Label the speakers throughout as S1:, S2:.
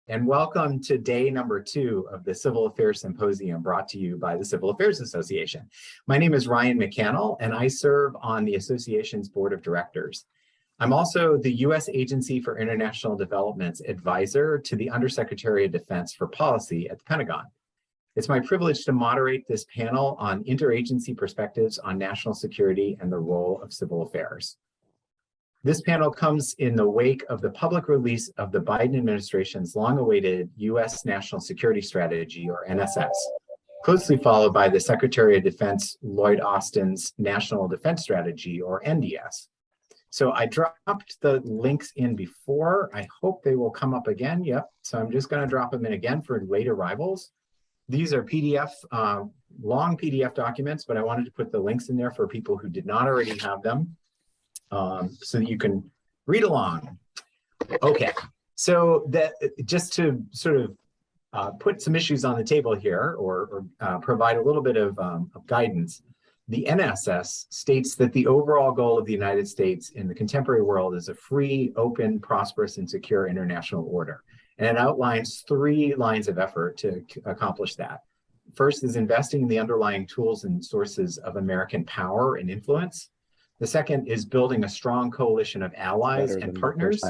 S1: and welcome to day number 2 of the Civil Affairs Symposium brought to you by the Civil Affairs Association. My name is Ryan McCannell, and I serve on the association's board of directors. I'm also the U.S. Agency for International Development's advisor to the Undersecretary of Defense for Policy at the Pentagon. It's my privilege to moderate this panel on interagency perspectives on national security and the role of civil affairs. This panel comes in the wake of the public release of the Biden administration's long-awaited U.S. National Security Strategy, or NSS, closely followed by the Secretary of Defense Lloyd Austin's National Defense Strategy, or NDS. So I dropped the links in before. I hope they will come up again. Yep, so I'm just going to drop them in again for late arrivals. These are PDF, long PDF documents, but I wanted to put the links in there for people who did not already have them. So that you can read along. Okay, so that just to sort of put some issues on the table here, or provide a little bit of guidance, the NSS states that the overall goal of the United States in the contemporary world is a free, open, prosperous, and secure international order. And it outlines 3 lines of effort to accomplish that. First is investing in the underlying tools and sources of American power and influence. The second is building a strong coalition of allies and partners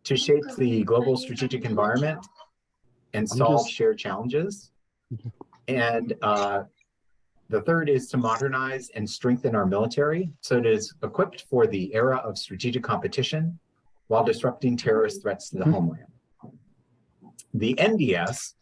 S1: to shape the global strategic environment and solve shared challenges. And the third is to modernize and strengthen our military so it is equipped for the era of strategic competition while disrupting terrorist threats to the homeland. The NDS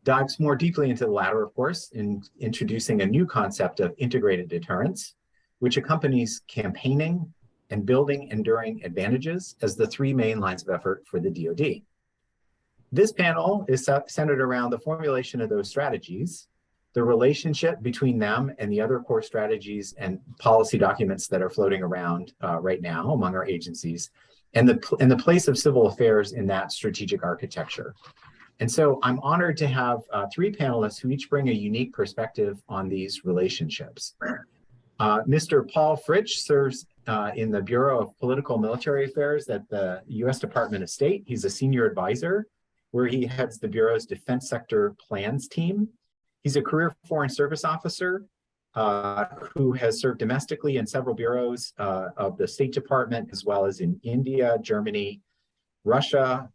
S1: dives more deeply into the latter, of course, in introducing a new concept of integrated deterrence, which accompanies campaigning and building enduring advantages as the 3 main lines of effort for the DoD. This panel is centered around the formulation of those strategies, the relationship between them and the other core strategies and policy documents that are floating around right now among our agencies, and the place of civil affairs in that strategic architecture. And so I'm honored to have 3 panelists who each bring a unique perspective on these relationships. Mr. Paul Fritch serves in the Bureau of Political Military Affairs at the U.S. Department of State. He's a senior advisor where he heads the Bureau's Defense Sector Plans team. He's a career Foreign Service officer who has served domestically in several bureaus of the State Department, as well as in India, Germany, Russia,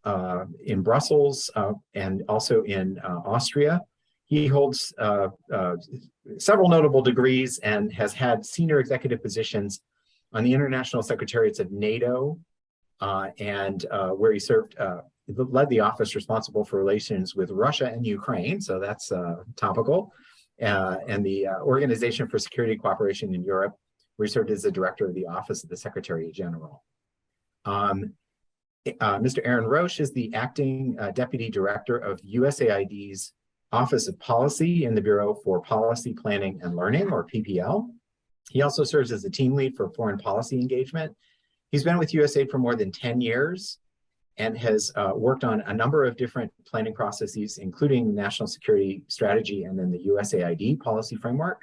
S1: in Brussels, and also in Austria. He holds several notable degrees and has had senior executive positions on the international secretariats of NATO, and where he served, led the office responsible for relations with Russia and Ukraine, so that's topical, and the Organization for Security Cooperation in Europe, where he served as the director of the Office of the Secretary General. Mr. Aaron Roesch is the acting deputy director of USAID's Office of Policy in the Bureau for Policy Planning and Learning, or PPL. He also serves as the team lead for foreign policy engagement. He's been with USAID for more than 10 years and has worked on a number of different planning processes, including national security strategy and then the USAID policy framework.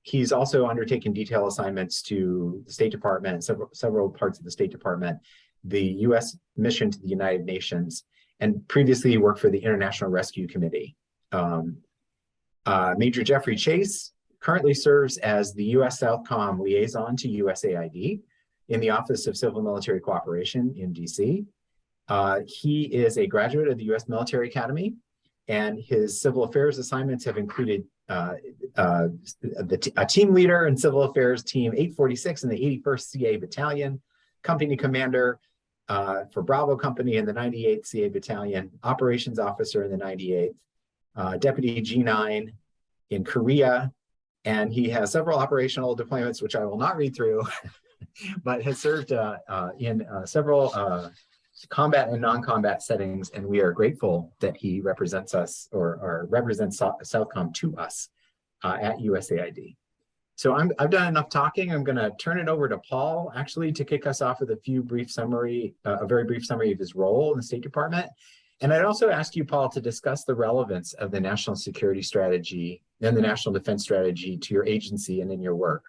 S1: He's also undertaken detailed assignments to the State Department, several parts of the State Department, the U.S. mission to the United Nations, and previously he worked for the International Rescue Committee. Major Jeffrey Chase currently serves as the U.S. Southcom Liaison to USAID in the Office of Civil Military Cooperation in D.C. He is a graduate of the U.S. Military Academy, and his civil affairs assignments have included a team leader in Civil Affairs Team 846 in the 81st CA Battalion, company commander for Bravo Company in the 98th CA Battalion, operations officer in the 98th, deputy G9 in Korea, and he has several operational deployments, which I will not read through, but has served in several combat and non-combat settings, and we are grateful that he represents us or represents Southcom to us at USAID. So I've done enough talking. I'm going to turn it over to Paul, actually, to kick us off with a very brief summary of his role in the State Department. And I'd also ask you, Paul, to discuss the relevance of the National Security Strategy and the National Defense Strategy to your agency and in your work,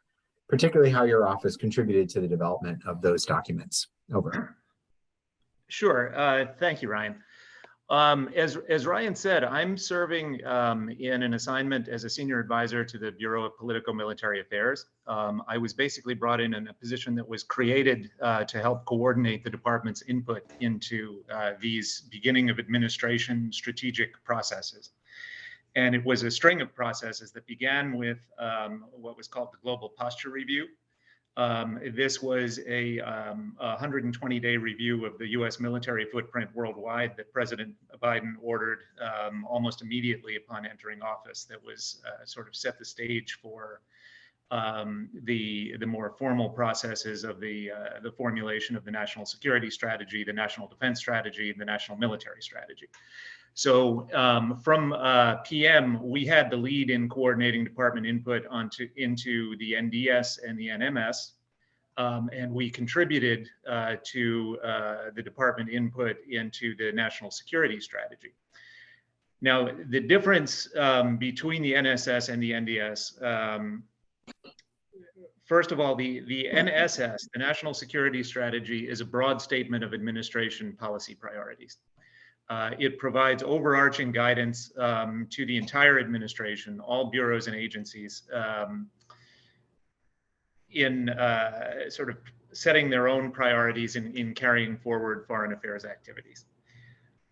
S1: particularly how your office contributed to the development of those documents. Over.
S2: Sure. Thank you, Ryan. As Ryan said, I'm serving in an assignment as a senior advisor to the Bureau of Political Military Affairs. I was basically brought in a position that was created to help coordinate the department's input into these beginning of administration strategic processes. And it was a string of processes that began with what was called the Global Posture Review. This was a 120-day review of the U.S. military footprint worldwide that President Biden ordered almost immediately upon entering office. That was sort of set the stage for the more formal processes of the formulation of the national security strategy, the national defense strategy, and the national military strategy. So from PM, we had the lead in coordinating department input into the NDS and the NMS, and we contributed to the department input into the national security strategy. Now, the difference between the NSS and the NDS, first of all, the NSS, the National Security Strategy, is a broad statement of administration policy priorities. It provides overarching guidance to the entire administration, all bureaus and agencies, in sort of setting their own priorities in carrying forward foreign affairs activities.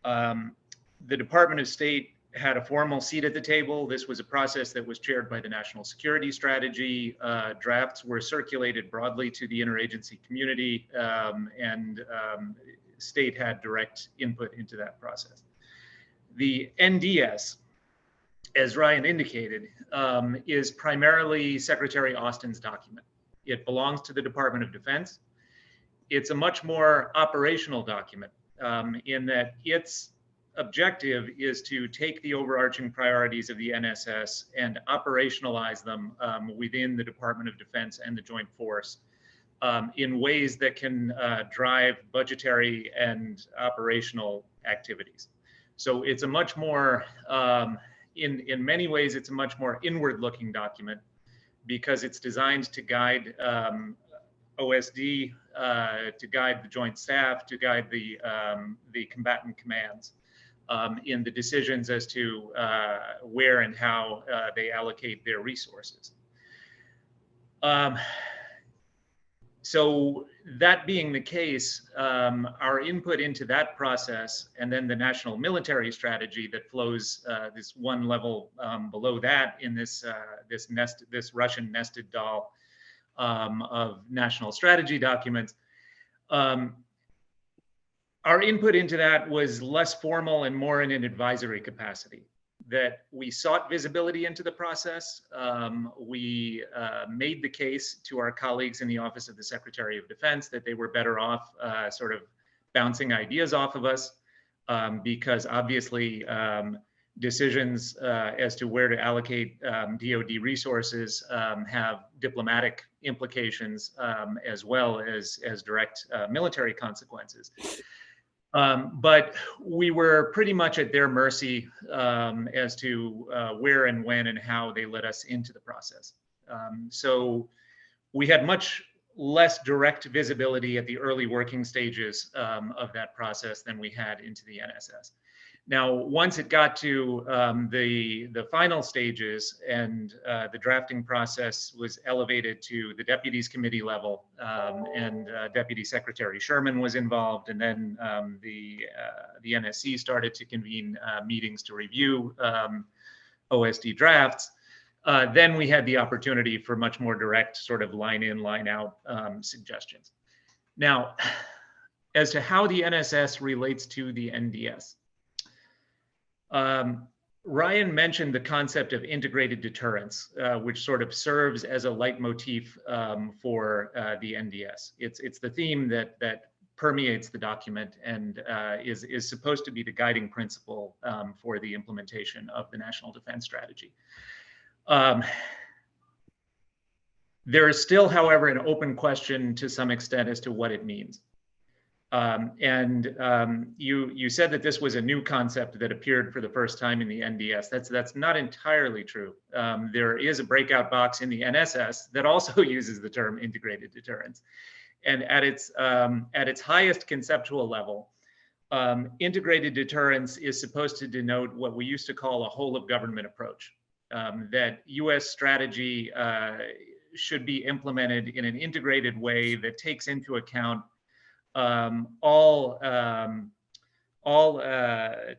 S2: The Department of State had a formal seat at the table. This was a process that was chaired by the National Security Strategy. Drafts were circulated broadly to the interagency community, and State had direct input into that process. The NDS, as Ryan indicated, is primarily Secretary Austin's document. It belongs to the Department of Defense. It's a much more operational document in that its objective is to take the overarching priorities of the NSS and operationalize them within the Department of Defense and the Joint Force in ways that can drive budgetary and operational activities. So it's a much more, in many ways, it's a much more inward-looking document because it's designed to guide OSD, to guide the Joint Staff, to guide the combatant commands in the decisions as to where and how they allocate their resources. So that being the case, our input into that process, and then the national military strategy that flows this one level below that in this Russian nested doll of national strategy documents, our input into that was less formal and more in an advisory capacity. That we sought visibility into the process. We made the case to our colleagues in the Office of the Secretary of Defense that they were better off sort of bouncing ideas off of us because obviously decisions as to where to allocate DoD resources have diplomatic implications as well as direct military consequences. But we were pretty much at their mercy as to where and when and how they let us into the process. So we had much less direct visibility at the early working stages of that process than we had into the NSS. Now, once it got to the final stages and the drafting process was elevated to the deputies committee level, and Deputy Secretary Sherman was involved, and then the NSC started to convene meetings to review OSD drafts, then we had the opportunity for much more direct sort of line in, line out suggestions. Now, as to how the NSS relates to the NDS, Ryan mentioned the concept of integrated deterrence, which sort of serves as a leitmotif for the NDS. It's the theme that permeates the document and is supposed to be the guiding principle for the implementation of the National Defense Strategy. There is still, however, an open question to some extent as to what it means. You said that this was a new concept that appeared for the first time in the NDS. That's not entirely true. There is a breakout box in the NSS that also uses the term integrated deterrence. And at its highest conceptual level, Integrated deterrence is supposed to denote what we used to call a whole of government approach, that US strategy should be implemented in an integrated way that takes into account all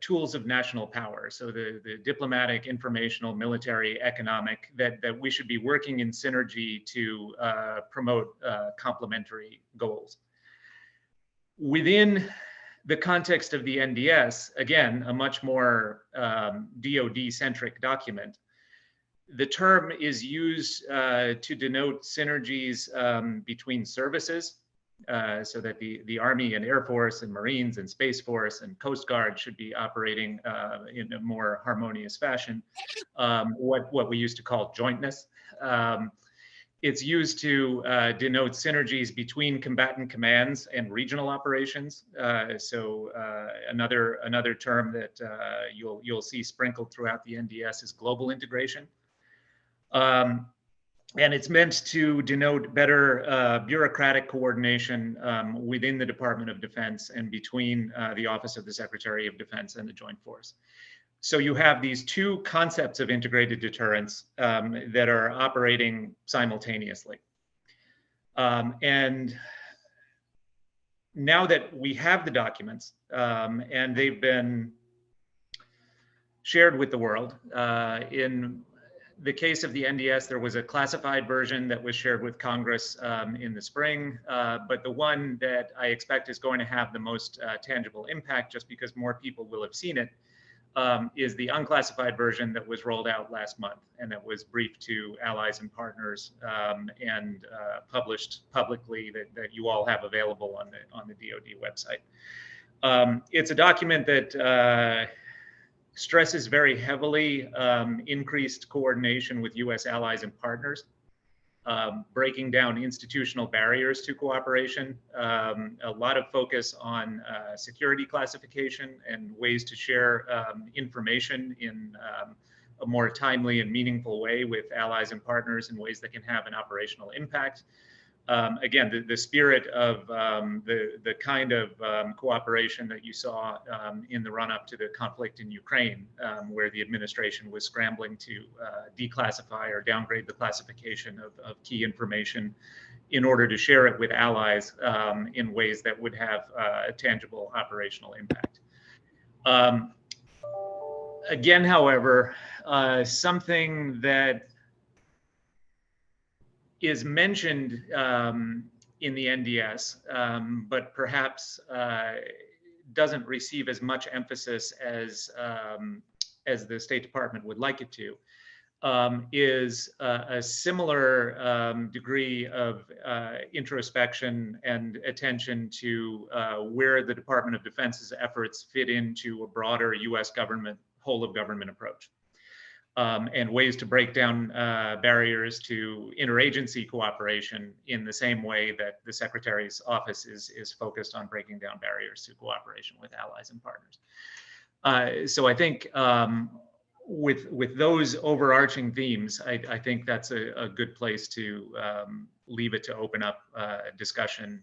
S2: tools of national power. So the diplomatic, informational, military, economic, that we should be working in synergy to promote complementary goals. Within the context of the NDS, again, a much more DoD-centric document, the term is used to denote synergies between services, so that the Army and Air Force and Marines and Space Force and Coast Guard should be operating in a more harmonious fashion, what we used to call jointness. It's used to denote synergies between combatant commands and regional operations. Another term that you'll see sprinkled throughout the NDS is global integration. And it's meant to denote better bureaucratic coordination within the Department of Defense and between the Office of the Secretary of Defense and the Joint Force. So you have these two concepts of integrated deterrence that are operating simultaneously. And now that we have the documents and they've been shared with the world, in the case of the NDS, there was a classified version that was shared with Congress in the spring, but the one that I expect is going to have the most tangible impact, just because more people will have seen it, is the unclassified version that was rolled out last month and that was briefed to allies and partners and published publicly, that you all have available on the DoD website. It's a document that stresses very heavily increased coordination with US allies and partners, breaking down institutional barriers to cooperation, a lot of focus on security classification and ways to share information in a more timely and meaningful way with allies and partners in ways that can have an operational impact. Again, the spirit of the kind of cooperation that you saw in the run-up to the conflict in Ukraine, where the administration was scrambling to declassify or downgrade the classification of key information in order to share it with allies in ways that would have a tangible operational impact. Again, however, something that is mentioned in the NDS, but perhaps doesn't receive as much emphasis as the State Department would like it to, is a similar degree of introspection and attention to where the Department of Defense's efforts fit into a broader US government, whole of government approach. And ways to break down barriers to interagency cooperation in the same way that the Secretary's office is focused on breaking down barriers to cooperation with allies and partners. So I think with those overarching themes, I think that's a good place to leave it to open up discussion,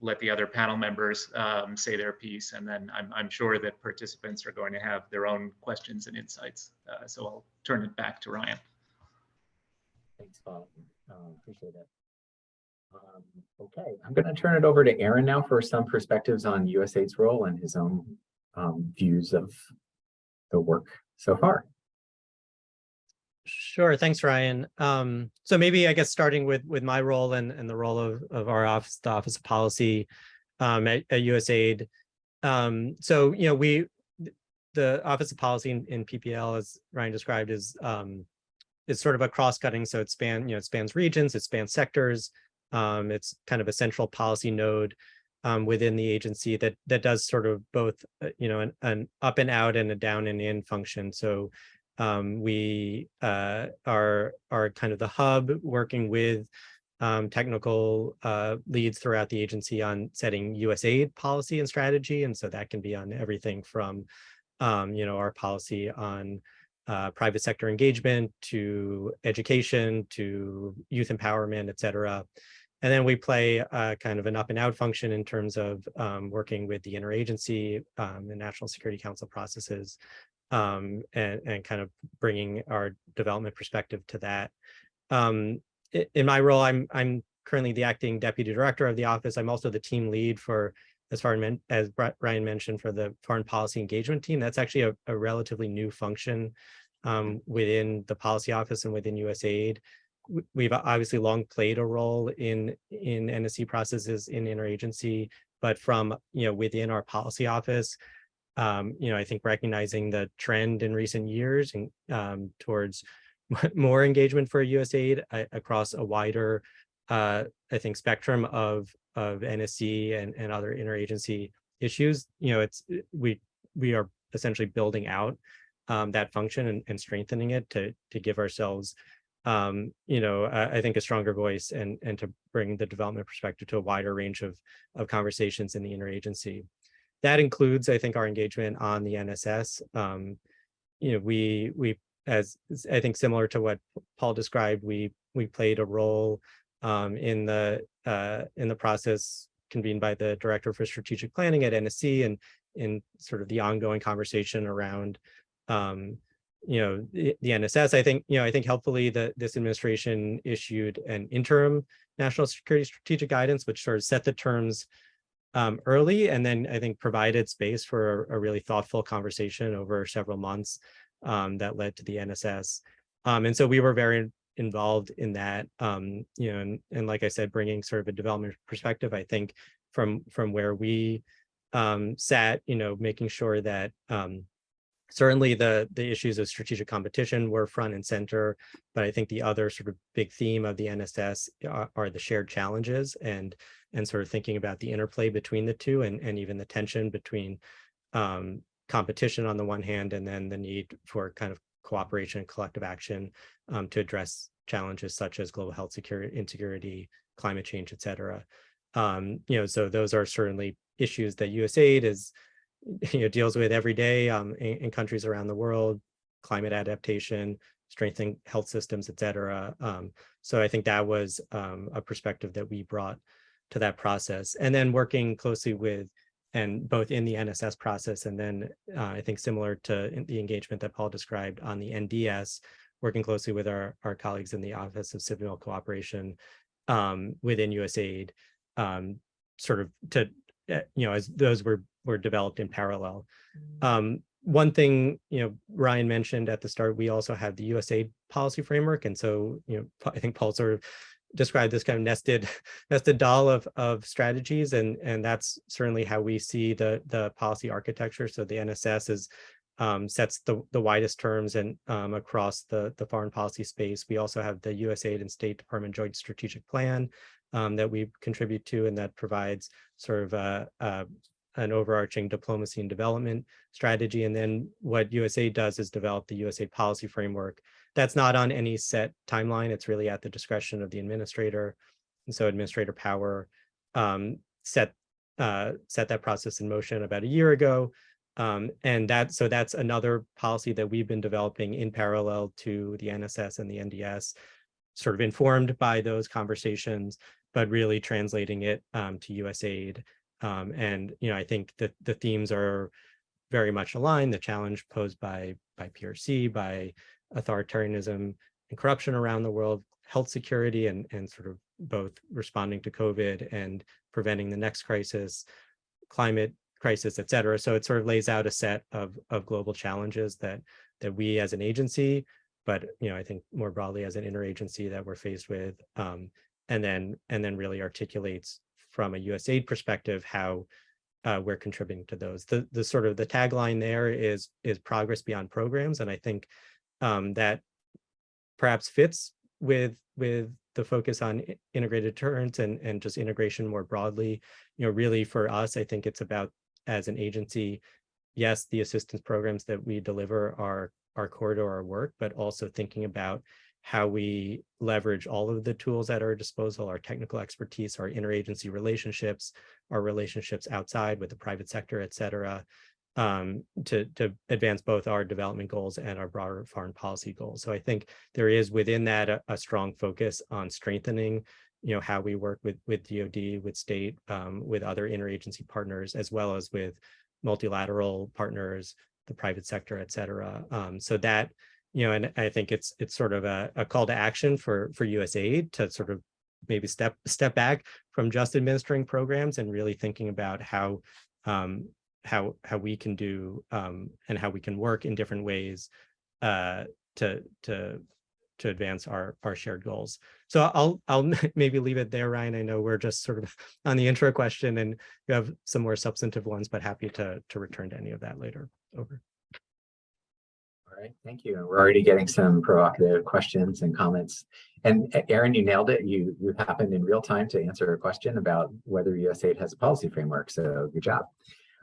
S2: let the other panel members say their piece, and then I'm sure that participants are going to have their own questions and insights. So I'll turn it back to Ryan.
S1: Thanks, Bob. Appreciate it. Okay, I'm going to turn it over to Aaron now for some perspectives on USAID's role and his own views of the work so far.
S3: Sure, thanks, Ryan. So maybe I guess starting with my role and the role of our office, the Office of Policy at USAID. So the Office of Policy in PPL, as Ryan described, is sort of a cross-cutting. So it spans regions, it spans sectors. It's kind of a central policy node within the agency that does sort of both an up and out and a down and in function. So we are kind of the hub, working with technical leads throughout the agency on setting USAID policy and strategy. And so that can be on everything from our policy on private sector engagement to education to youth empowerment, et cetera. And then we play kind of an up and out function in terms of working with the interagency, the National Security Council processes, and kind of bringing our development perspective to that. In my role, I'm currently the acting deputy director of the office. I'm also the team lead for, as Ryan mentioned, for the foreign policy engagement team. That's actually a relatively new function within the policy office and within USAID. We've obviously long played a role in NSC processes in interagency, but from within our policy office, I think recognizing the trend in recent years and towards more engagement for USAID across a wider, I think, spectrum of NSC and other interagency issues. We are essentially building out that function and strengthening it to give ourselves, I think, a stronger voice and to bring the development perspective to a wider range of conversations in the interagency. That includes, I think, our engagement on the NSS. We, as I think similar to what Paul described, we played a role in the process convened by the Director for Strategic Planning at NSC and in sort of the ongoing conversation around the NSS. I think helpfully this administration issued an interim national security strategic guidance, which sort of set the terms early, and then I think provided space for a really thoughtful conversation over several months that led to the NSS. And so we were very involved in that, and like I said, bringing sort of a development perspective. I think from where we sat, making sure that certainly the issues of strategic competition were front and center, but I think the other sort of big theme of the NSS are the shared challenges and sort of thinking about the interplay between the two and even the tension between competition on the one hand and then the need for kind of cooperation and collective action to address challenges such as global health insecurity, climate change, et cetera. So those are certainly issues that USAID is deals with every day in countries around the world: climate adaptation, strengthening health systems, et cetera. So I think that was a perspective that we brought to that process. And then working closely with, and both in the NSS process, and then I think similar to the engagement that Paul described on the NDS, working closely with our colleagues in the Office of Civil Cooperation within USAID, sort of to, as those were developed in parallel. One thing, Ryan mentioned at the start, we also have the USAID policy framework. And so, I think Paul sort of described this kind of nested doll of strategies. And that's certainly how we see the policy architecture. So the NSS sets the widest terms and across the foreign policy space. We also have the USAID and State Department Joint Strategic Plan that we contribute to, and that provides sort of an overarching diplomacy and development strategy. And then what USAID does is develop the USAID policy framework. That's not on any set timeline. It's really at the discretion of the administrator. And so administrator power set that process in motion about a year ago. And that's another policy that we've been developing in parallel to the NSS and the NDS, sort of informed by those conversations, but really translating it to USAID. And I think that the themes are very much aligned: the challenge posed by PRC, by authoritarianism and corruption around the world, health security, and sort of both responding to COVID and preventing the next crisis, climate crisis, et cetera. So it sort of lays out a set of global challenges that we as an agency, but I think more broadly as an interagency, that we're faced with, and then really articulates from a USAID perspective how we're contributing to those. The sort of the tagline there is progress beyond programs, and I think that perhaps fits with the focus on integrated deterrence and just integration more broadly. Really for us, I think it's about, as an agency, yes, the assistance programs that we deliver are core to our work, but also thinking about how we leverage all of the tools at our disposal, our technical expertise, our interagency relationships, our relationships outside with the private sector, et cetera, to advance both our development goals and our broader foreign policy goals. So I think there is within that a strong focus on strengthening how we work with DoD, with state, with other interagency partners, as well as with multilateral partners, the private sector, et cetera. So that, and I think it's sort of a call to action for USAID to sort of maybe step back from just administering programs and really thinking about how we can do and how we can work in different ways to advance our shared goals. So I'll maybe leave it there, Ryan. I know we're just sort of on the intro question and you have some more substantive ones, but happy to return to any of that later. Over.
S1: All right, thank you. We're already getting some provocative questions and comments. And Aaron, you nailed it. You happened in real time to answer a question about whether USAID has a policy framework. So good job.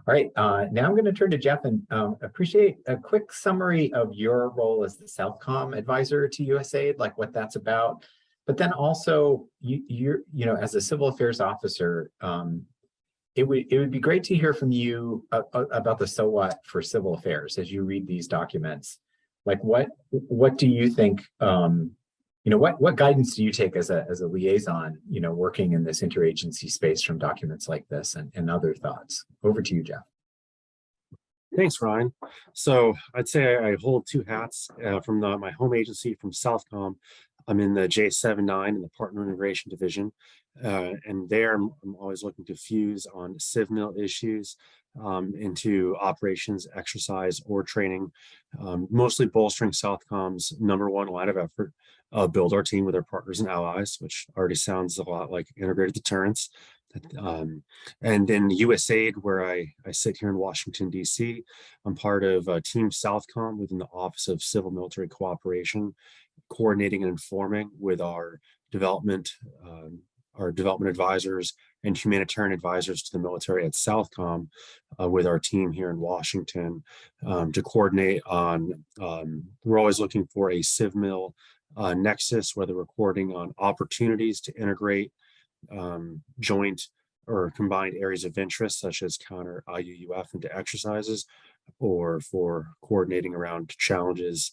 S1: All right, now I'm going to turn to Jeff and appreciate a quick summary of your role as the Southcom advisor to USAID, like what that's about. But then also, you as a civil affairs officer, it would be great to hear from you about the so what for civil affairs as you read these documents. Like what do you think? What guidance do you take as a liaison, working in this interagency space from documents like this and other thoughts? Over to you, Jeff.
S4: Thanks, Ryan. So I'd say I hold two hats from my home agency, from Southcom. I'm in the J79 in the Partner Integration Division. And there I'm always looking to fuse on CivMil issues into operations, exercise, or training, mostly bolstering Southcom's #1 line of effort, build our team with our partners and allies, which already sounds a lot like integrated deterrence. And in USAID, where I sit here in Washington, D.C., I'm part of Team Southcom within the Office of Civil Military Cooperation, coordinating and informing with our development advisors and humanitarian advisors to the military at Southcom, with our team here in Washington, to coordinate on, we're always looking for a CivMil nexus, whether we're coordinating on opportunities to integrate joint or combined areas of interest, such as counter IUUF into exercises, or for coordinating around challenges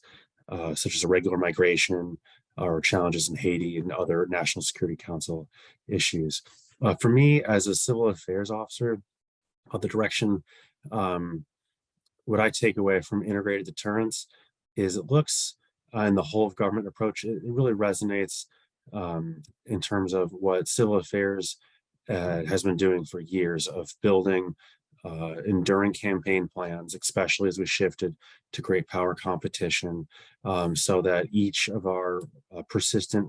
S4: such as irregular migration or challenges in Haiti and other National Security Council issues. For me, as a civil affairs officer, the direction, what I take away from integrated deterrence is it looks in the whole of government approach, it really resonates in terms of what civil affairs has been doing for years, of building enduring campaign plans, especially as we shifted to great power competition, so that each of our persistent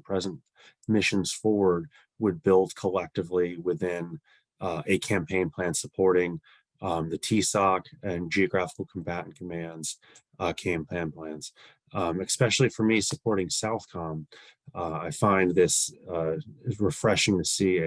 S4: present missions forward would build collectively within a campaign plan supporting the TSOC and Geographical Combatant Command's campaign plans. Especially for me, supporting Southcom, I find this refreshing to see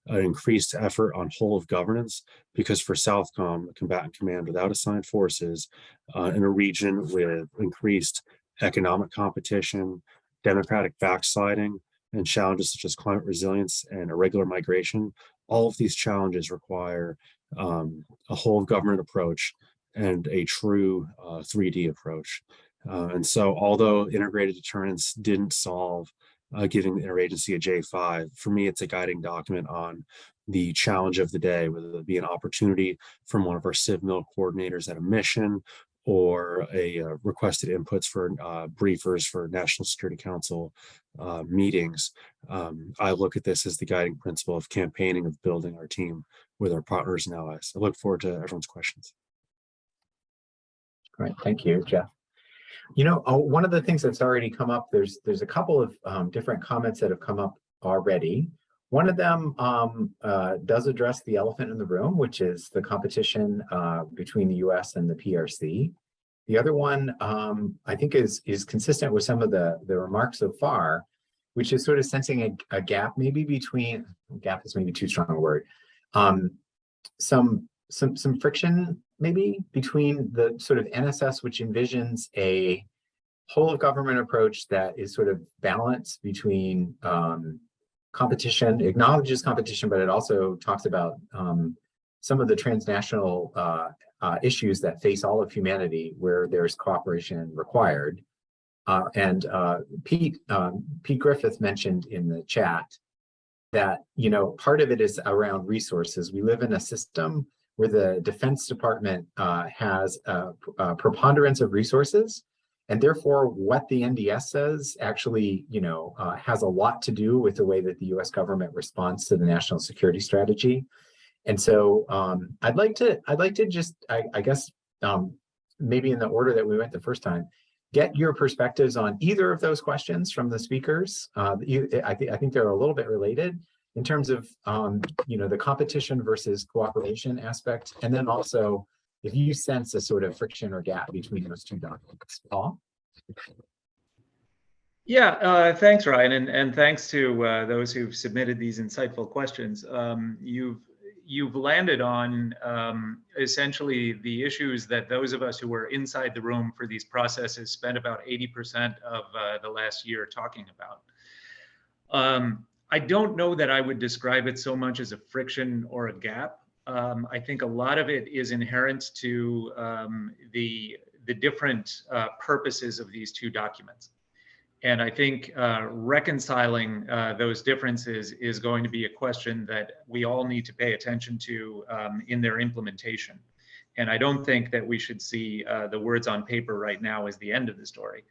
S4: an increased effort on whole of governance, because for Southcom, a combatant command without assigned forces in a region with increased economic competition, democratic backsliding, and challenges such as climate resilience and irregular migration, all of these challenges require a whole of government approach and a true 3D approach. And so although integrated deterrence didn't solve giving the interagency a J5, for me, it's a guiding document on the challenge of the day, whether it be an opportunity from one of our CivMil coordinators at a mission, or a requested inputs for briefers for National Security Council meetings. I look at this as the guiding principle of campaigning, of building our team with our partners and allies. I look forward to everyone's questions.
S1: Great, thank you, Jeff. One of the things that's already come up, there's a couple of different comments that have come up already. One of them does address the elephant in the room, which is the competition between the US and the PRC. The other one, I think, is consistent with some of the remarks so far, which is sort of sensing a gap maybe between, gap is maybe too strong a word, some friction maybe between the sort of NSS, which envisions a whole of government approach that is sort of balanced between competition, acknowledges competition, but it also talks about some of the transnational issues that face all of humanity where there's cooperation required. Pete Griffith mentioned in the chat that, you know, part of it is around resources. We live in a system where the Defense Department has a preponderance of resources, and therefore what the NDS says actually, you know, has a lot to do with the way that the U.S. government responds to the national security strategy. And so I'd like to just, I guess, maybe in the order that we went the first time, get your perspectives on either of those questions from the speakers. I think they're a little bit related in terms of, you know, the competition versus cooperation aspect. And then also, if you sense a sort of friction or gap between those two documents. Paul?
S2: Yeah, thanks, Ryan, and thanks to those who've submitted these insightful questions. You've landed on essentially the issues that those of us who were inside the room for these processes spent about 80% of the last year talking about. I don't know that I would describe it so much as a friction or a gap. I think a lot of it is inherent to the different purposes of these two documents. And I think reconciling those differences is going to be a question that we all need to pay attention to in their implementation. And I don't think that we should see the words on paper right now as the end of the story.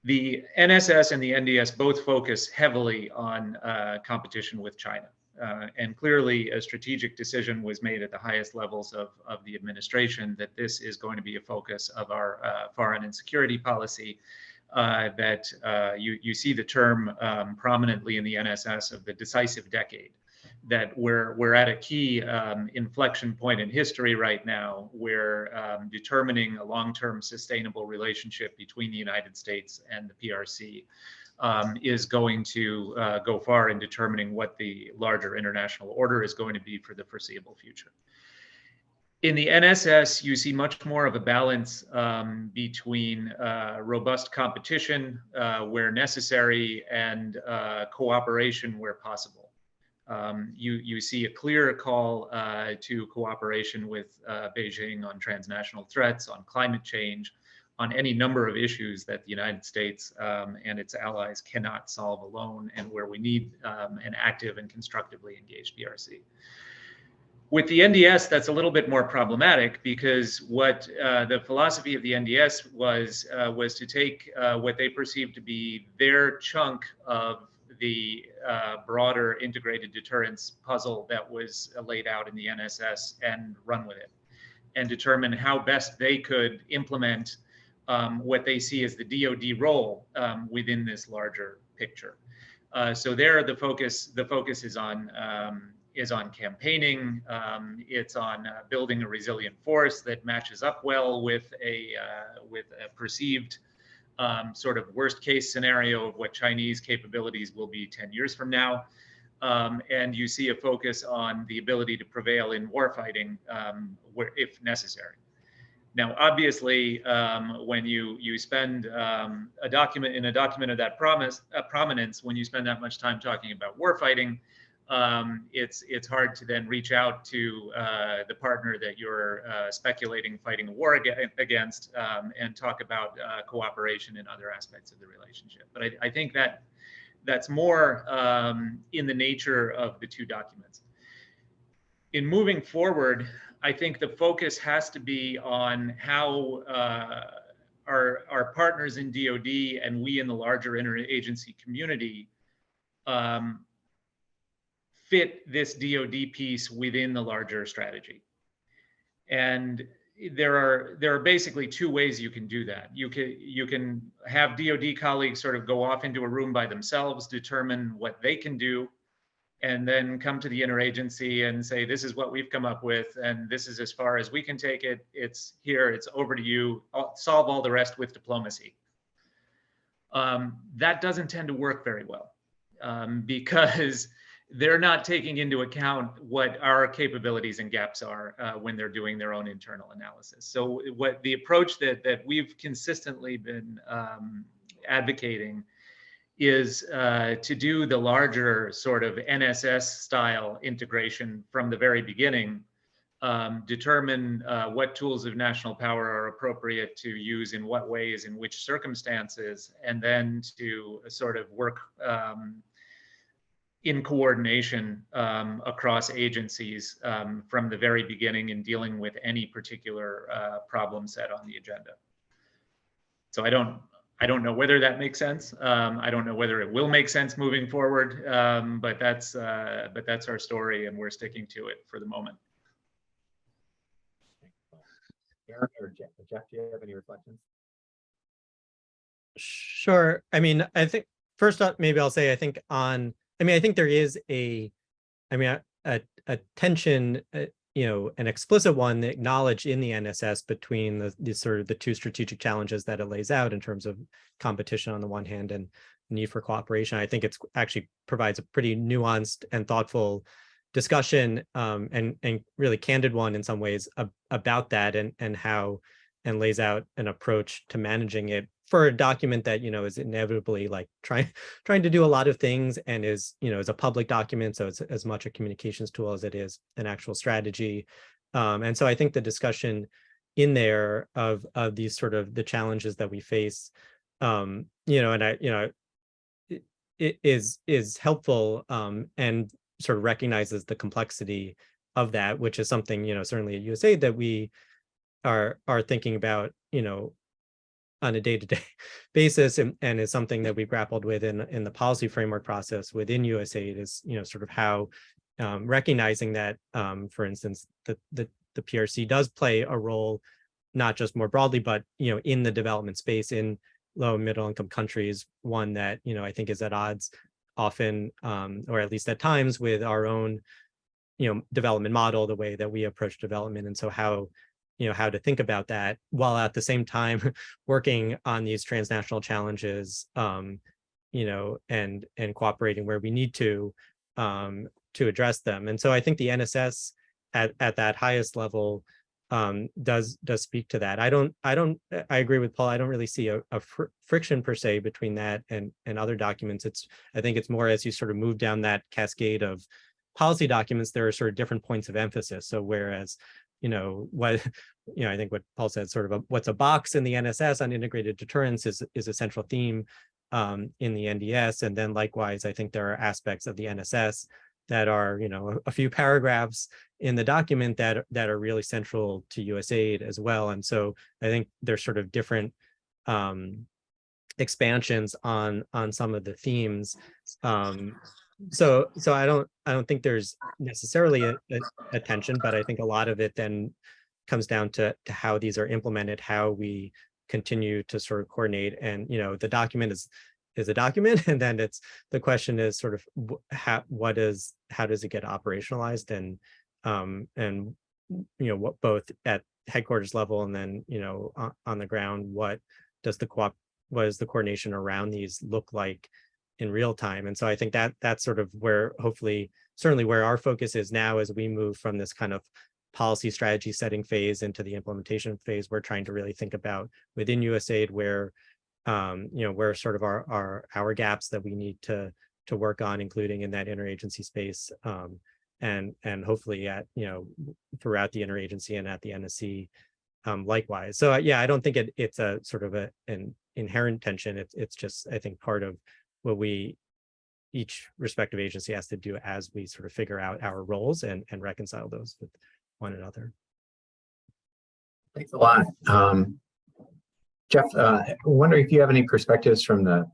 S2: The NSS and the NDS both focus heavily on competition with China. And clearly a strategic decision was made at the highest levels of the administration that this is going to be a focus of our foreign and security policy. That you see the term prominently in the NSS of the decisive decade, that we're at a key inflection point in history right now where determining a long-term sustainable relationship between the United States and the PRC is going to go far in determining what the larger international order is going to be for the foreseeable future. In the NSS, you see much more of a balance between robust competition where necessary and cooperation where possible. You see a clear call to cooperation with Beijing on transnational threats, on climate change, on any number of issues that the United States and its allies cannot solve alone, and where we need an active and constructively engaged PRC. With the NDS, that's a little bit more problematic because what the philosophy of the NDS was to take what they perceived to be their chunk of the broader integrated deterrence puzzle that was laid out in the NSS and run with it, and determine how best they could implement what they see as the DoD role within this larger picture. So there, the focus is on campaigning. It's on building a resilient force that matches up well with a perceived sort of worst case scenario of what Chinese capabilities will be 10 years from now. And you see a focus on the ability to prevail in warfighting if necessary. Now, obviously, when you spend a document of that prominence, when you spend that much time talking about warfighting, it's hard to then reach out to the partner that you're speculating fighting a war against and talk about cooperation in other aspects of the relationship. But I think that's more in the nature of the two documents. In moving forward, I think the focus has to be on how our partners in DoD and we in the larger interagency community fit this DoD piece within the larger strategy. And there are basically two ways you can do that. You can have DoD colleagues sort of go off into a room by themselves, determine what they can do, and then come to the interagency and say, this is what we've come up with, and this is as far as we can take it. It's here, it's over to you. I'll solve all the rest with diplomacy. That doesn't tend to work very well because they're not taking into account what our capabilities and gaps are when they're doing their own internal analysis. So what the approach that we've consistently been advocating is to do the larger sort of NSS style integration from the very beginning determine what tools of national power are appropriate to use in what ways, in which circumstances, and then to sort of work in coordination across agencies from the very beginning in dealing with any particular problem set on the agenda. So I don't know whether that makes sense. I don't know whether it will make sense moving forward, but that's our story, and we're sticking to it for the moment.
S1: Aaron or Jeff, do you have any reflections?
S3: Sure. I mean, I think first up, maybe I'll say, I think there is a tension, an explicit one acknowledged in the NSS between the sort of the two strategic challenges that it lays out in terms of competition on the one hand and need for cooperation. I think it's actually provides a pretty nuanced and thoughtful discussion and really candid one in some ways about that and how, and lays out an approach to managing it for a document that, is inevitably like trying to do a lot of things and is a public document. So it's as much a communications tool as it is an actual strategy. And so I think the discussion in there of these sort of the challenges that we face, it is helpful and sort of recognizes the complexity of that, which is something, certainly at USAID that we are thinking about, on a day-to-day basis, and is something that we grappled with in the policy framework process within USAID is, sort of how recognizing that, for instance, the PRC does play a role, not just more broadly, but, in the development space in low and middle income countries, one that, I think is at odds often, or at least at times, with our own, development model, the way that we approach development. And so how to think about that while at the same time working on these transnational challenges, and cooperating where we need to address them. And so I think the NSS at that highest level does speak to that. I agree with Paul. I don't really see a friction per se between that and other documents. I think it's more as you sort of move down that cascade of policy documents, there are sort of different points of emphasis. So whereas, I think what Paul said, sort of what's a box in the NSS on integrated deterrence is a central theme in the NDS. And then likewise, I think there are aspects of the NSS that are, a few paragraphs in the document that are really central to USAID as well. And so I think there's sort of different expansions on some of the themes. So I don't think there's necessarily a tension, but I think a lot of it then comes down to how these are implemented, how we continue to sort of coordinate. And the document is a document, and then the question is sort of how does it get operationalized, and what both at headquarters level and then on the ground, what does the coordination around these look like in real time. And so I think that's sort of where certainly where our focus is now as we move from this kind of policy strategy setting phase into the implementation phase. We're trying to really think about within USAID where where sort of our gaps that we need to work on, including in that interagency space, and hopefully at throughout the interagency and at the NSC likewise. So yeah, I don't think it's a sort of an inherent tension. It's just, I think, part of what each respective agency has to do as we sort of figure out our roles and reconcile those with one another.
S1: Thanks a lot. Jeff, I wonder if you have any perspectives from the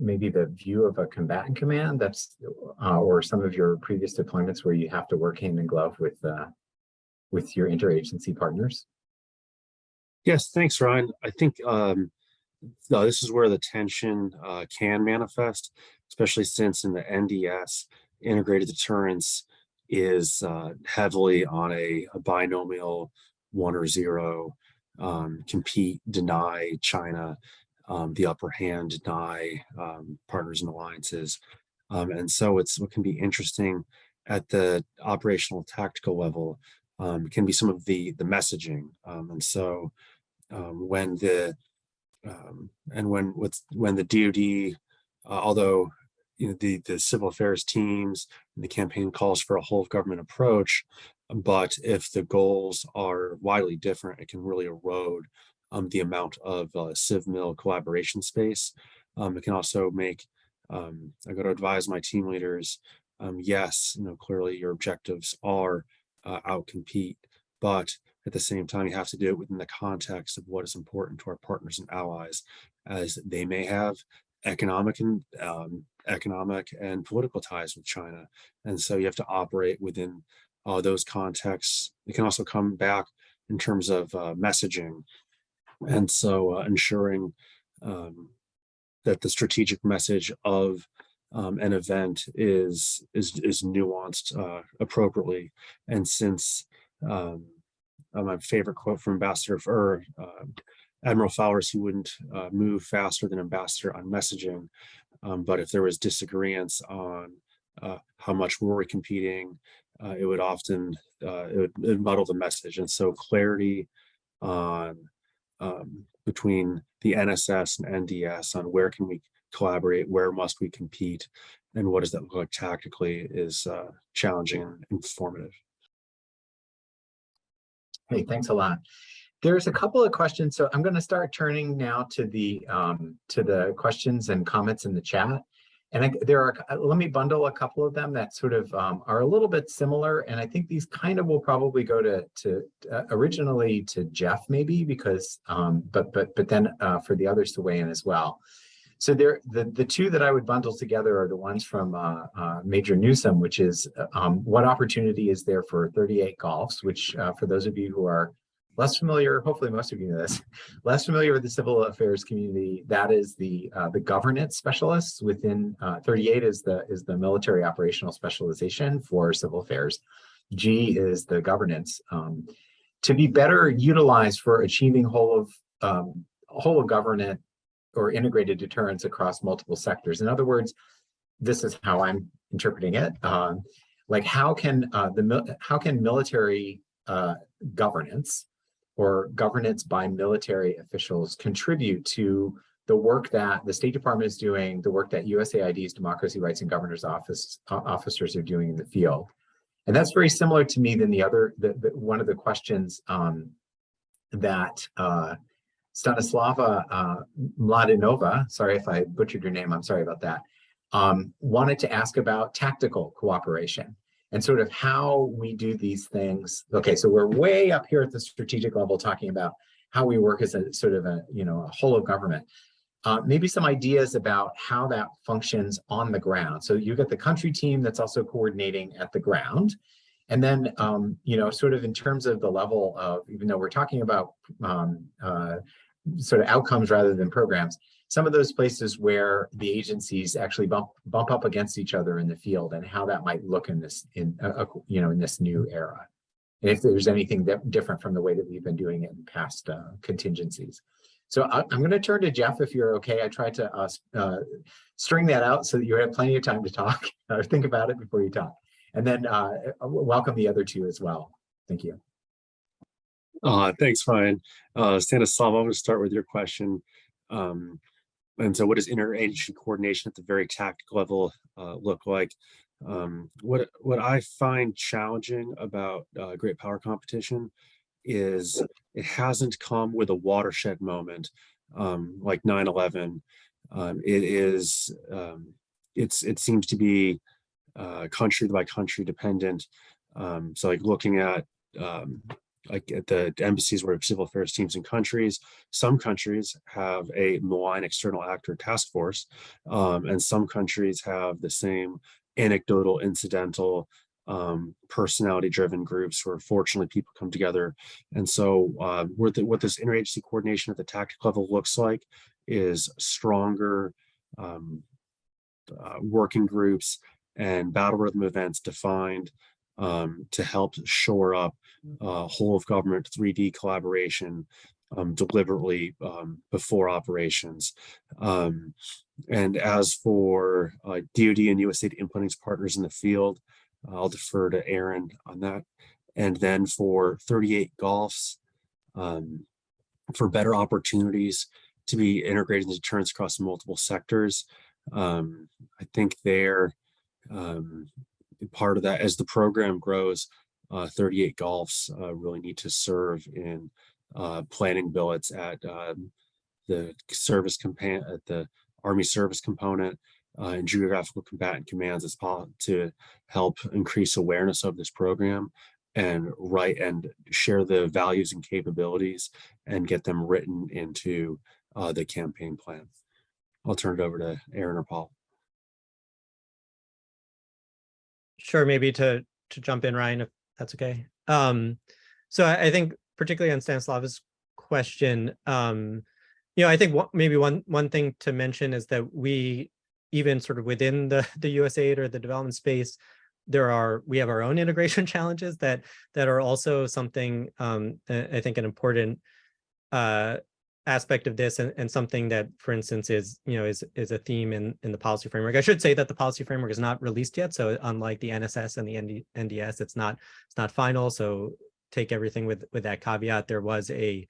S1: maybe the view of a combatant command that's or some of your previous deployments where you have to work hand in glove with your interagency partners.
S4: Yes, thanks, Ryan. I think this is where the tension can manifest, especially since in the NDS, integrated deterrence is heavily on a binomial 1 or 0, compete, deny China, the upper hand, deny partners and alliances. And so what can be interesting at the operational tactical level can be some of the messaging. And so when the DoD, although the civil affairs teams and the campaign calls for a whole of government approach, But if the goals are widely different, it can really erode the amount of civ-mil collaboration space. It can also make, I got to advise my team leaders, yes, clearly your objectives are outcompete, but at the same time, you have to do it within the context of what is important to our partners and allies, as they may have economic and political ties with China. And so you have to operate within those contexts. It can also come back in terms of messaging. And so ensuring that the strategic message of an event is nuanced appropriately. And since my favorite quote from Admiral Fowler, he wouldn't move faster than ambassador on messaging. But if there was disagreements on how much were we competing, it would often it would muddle the message. And so clarity on between the NSS and NDS on where can we collaborate, where must we compete, and what does that look like tactically is challenging and informative.
S1: Hey, thanks a lot. There's a couple of questions, so I'm going to start turning now to the questions and comments in the chat. And let me bundle a couple of them that sort of are a little bit similar, and I think these kind of will probably go to originally to Jeff maybe, because but then for the others to weigh in as well. So the two that I would bundle together are the ones from Major Newsom, which is what opportunity is there for 38 Golfs, which for those of you who are less familiar, hopefully most of you know this, less familiar with the civil affairs community, that is the governance specialists within 38 is the military operational specialization for civil affairs. G is the governance. To be better utilized for achieving whole of government or integrated deterrence across multiple sectors. In other words, this is how I'm interpreting it. Like how can military governance or governance by military officials contribute to the work that the State Department is doing, the work that USAID's Democracy, Rights, and Governors officers are doing in the field. And that's very similar to me than one of the questions that Stanislava Mladinova, sorry if I butchered your name, I'm sorry about that, wanted to ask about tactical cooperation and sort of how we do these things. Okay, so we're way up here at the strategic level talking about how we work as a sort of a whole of government. Maybe some ideas about how that functions on the ground. So you get the country team that's also coordinating at the ground. And then, sort of in terms of the level of, even though we're talking about sort of outcomes rather than programs, some of those places where the agencies actually bump up against each other in the field and how that might look in this in this new era, and if there's anything different from the way that we've been doing it in past contingencies. So I'm going to turn to Jeff if you're okay. I tried to string that out so that you have plenty of time to talk or think about it before you talk, and then welcome the other two as well. Thank you.
S4: Thanks, Ryan. Stanislav, I'm going to start with your question. And so what does interagency coordination at the very tactical level look like? What I find challenging about great power competition is it hasn't come with a watershed moment like 9/11. It seems to be country by country dependent. So like looking at like at the embassies where civil affairs teams in countries, some countries have a malign external actor task force, and some countries have the same anecdotal, incidental, personality-driven groups where fortunately people come together. And so what this interagency coordination at the tactical level looks like is stronger working groups and battle rhythm events defined to help shore up whole of government 3D collaboration deliberately before operations. And as for DoD and USAID implementing partners in the field, I'll defer to Aaron on that. And then for 38 Golfs, for better opportunities to be integrated into deterrence across multiple sectors, I think they're part of that as the program grows. 38 Golfs really need to serve in planning billets at the at the Army service component and geographical combatant commands to help increase awareness of this program and share the values and capabilities and get them written into the campaign plan. I'll turn it over to Aaron or Paul.
S3: Sure, maybe to jump in, Ryan, if that's okay. So I think particularly on Stanislava's question, I think maybe one thing to mention is that we, even sort of within the USAID or the development space, we have our own integration challenges that are also something I think an important aspect of this, and something that, for instance, is a theme in the policy framework. I should say that the policy framework is not released yet, so unlike the NSS and the NDS, it's not final. So take everything with that caveat. There was a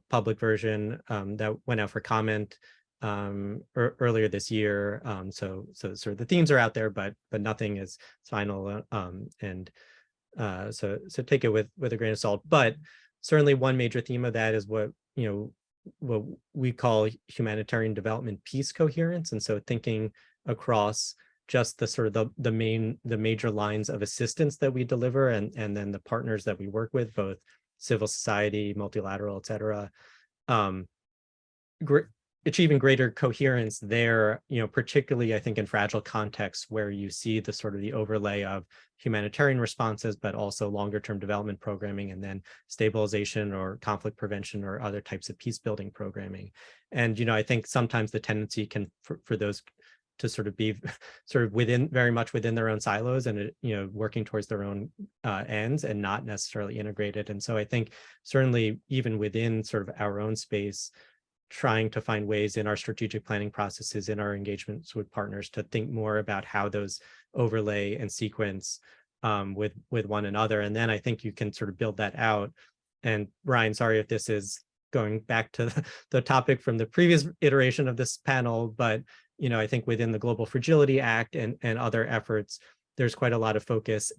S3: public version that went out for comment earlier this year. So sort of the themes are out there, but nothing is final. So take it with a grain of salt. But certainly one major theme of that is what we call humanitarian development peace coherence. And so thinking across just the sort of the major lines of assistance that we deliver, and then the partners that we work with, both civil society, multilateral, et cetera, achieving greater coherence there, particularly I think in fragile contexts where you see the sort of the overlay of humanitarian responses, but also longer term development programming, and then stabilization or conflict prevention or other types of peace building programming. And, I think sometimes the tendency can, for those to sort of be sort of very much within their own silos and, working towards their own ends and not necessarily integrated. And so I think certainly even within sort of our own space, trying to find ways in our strategic planning processes, in our engagements with partners, to think more about how those overlay and sequence with one another. And then I think you can sort of build that out. And Ryan, sorry if this is going back to the topic from the previous iteration of this panel, but I think within the Global Fragility Act and other efforts, there's quite a lot of focus,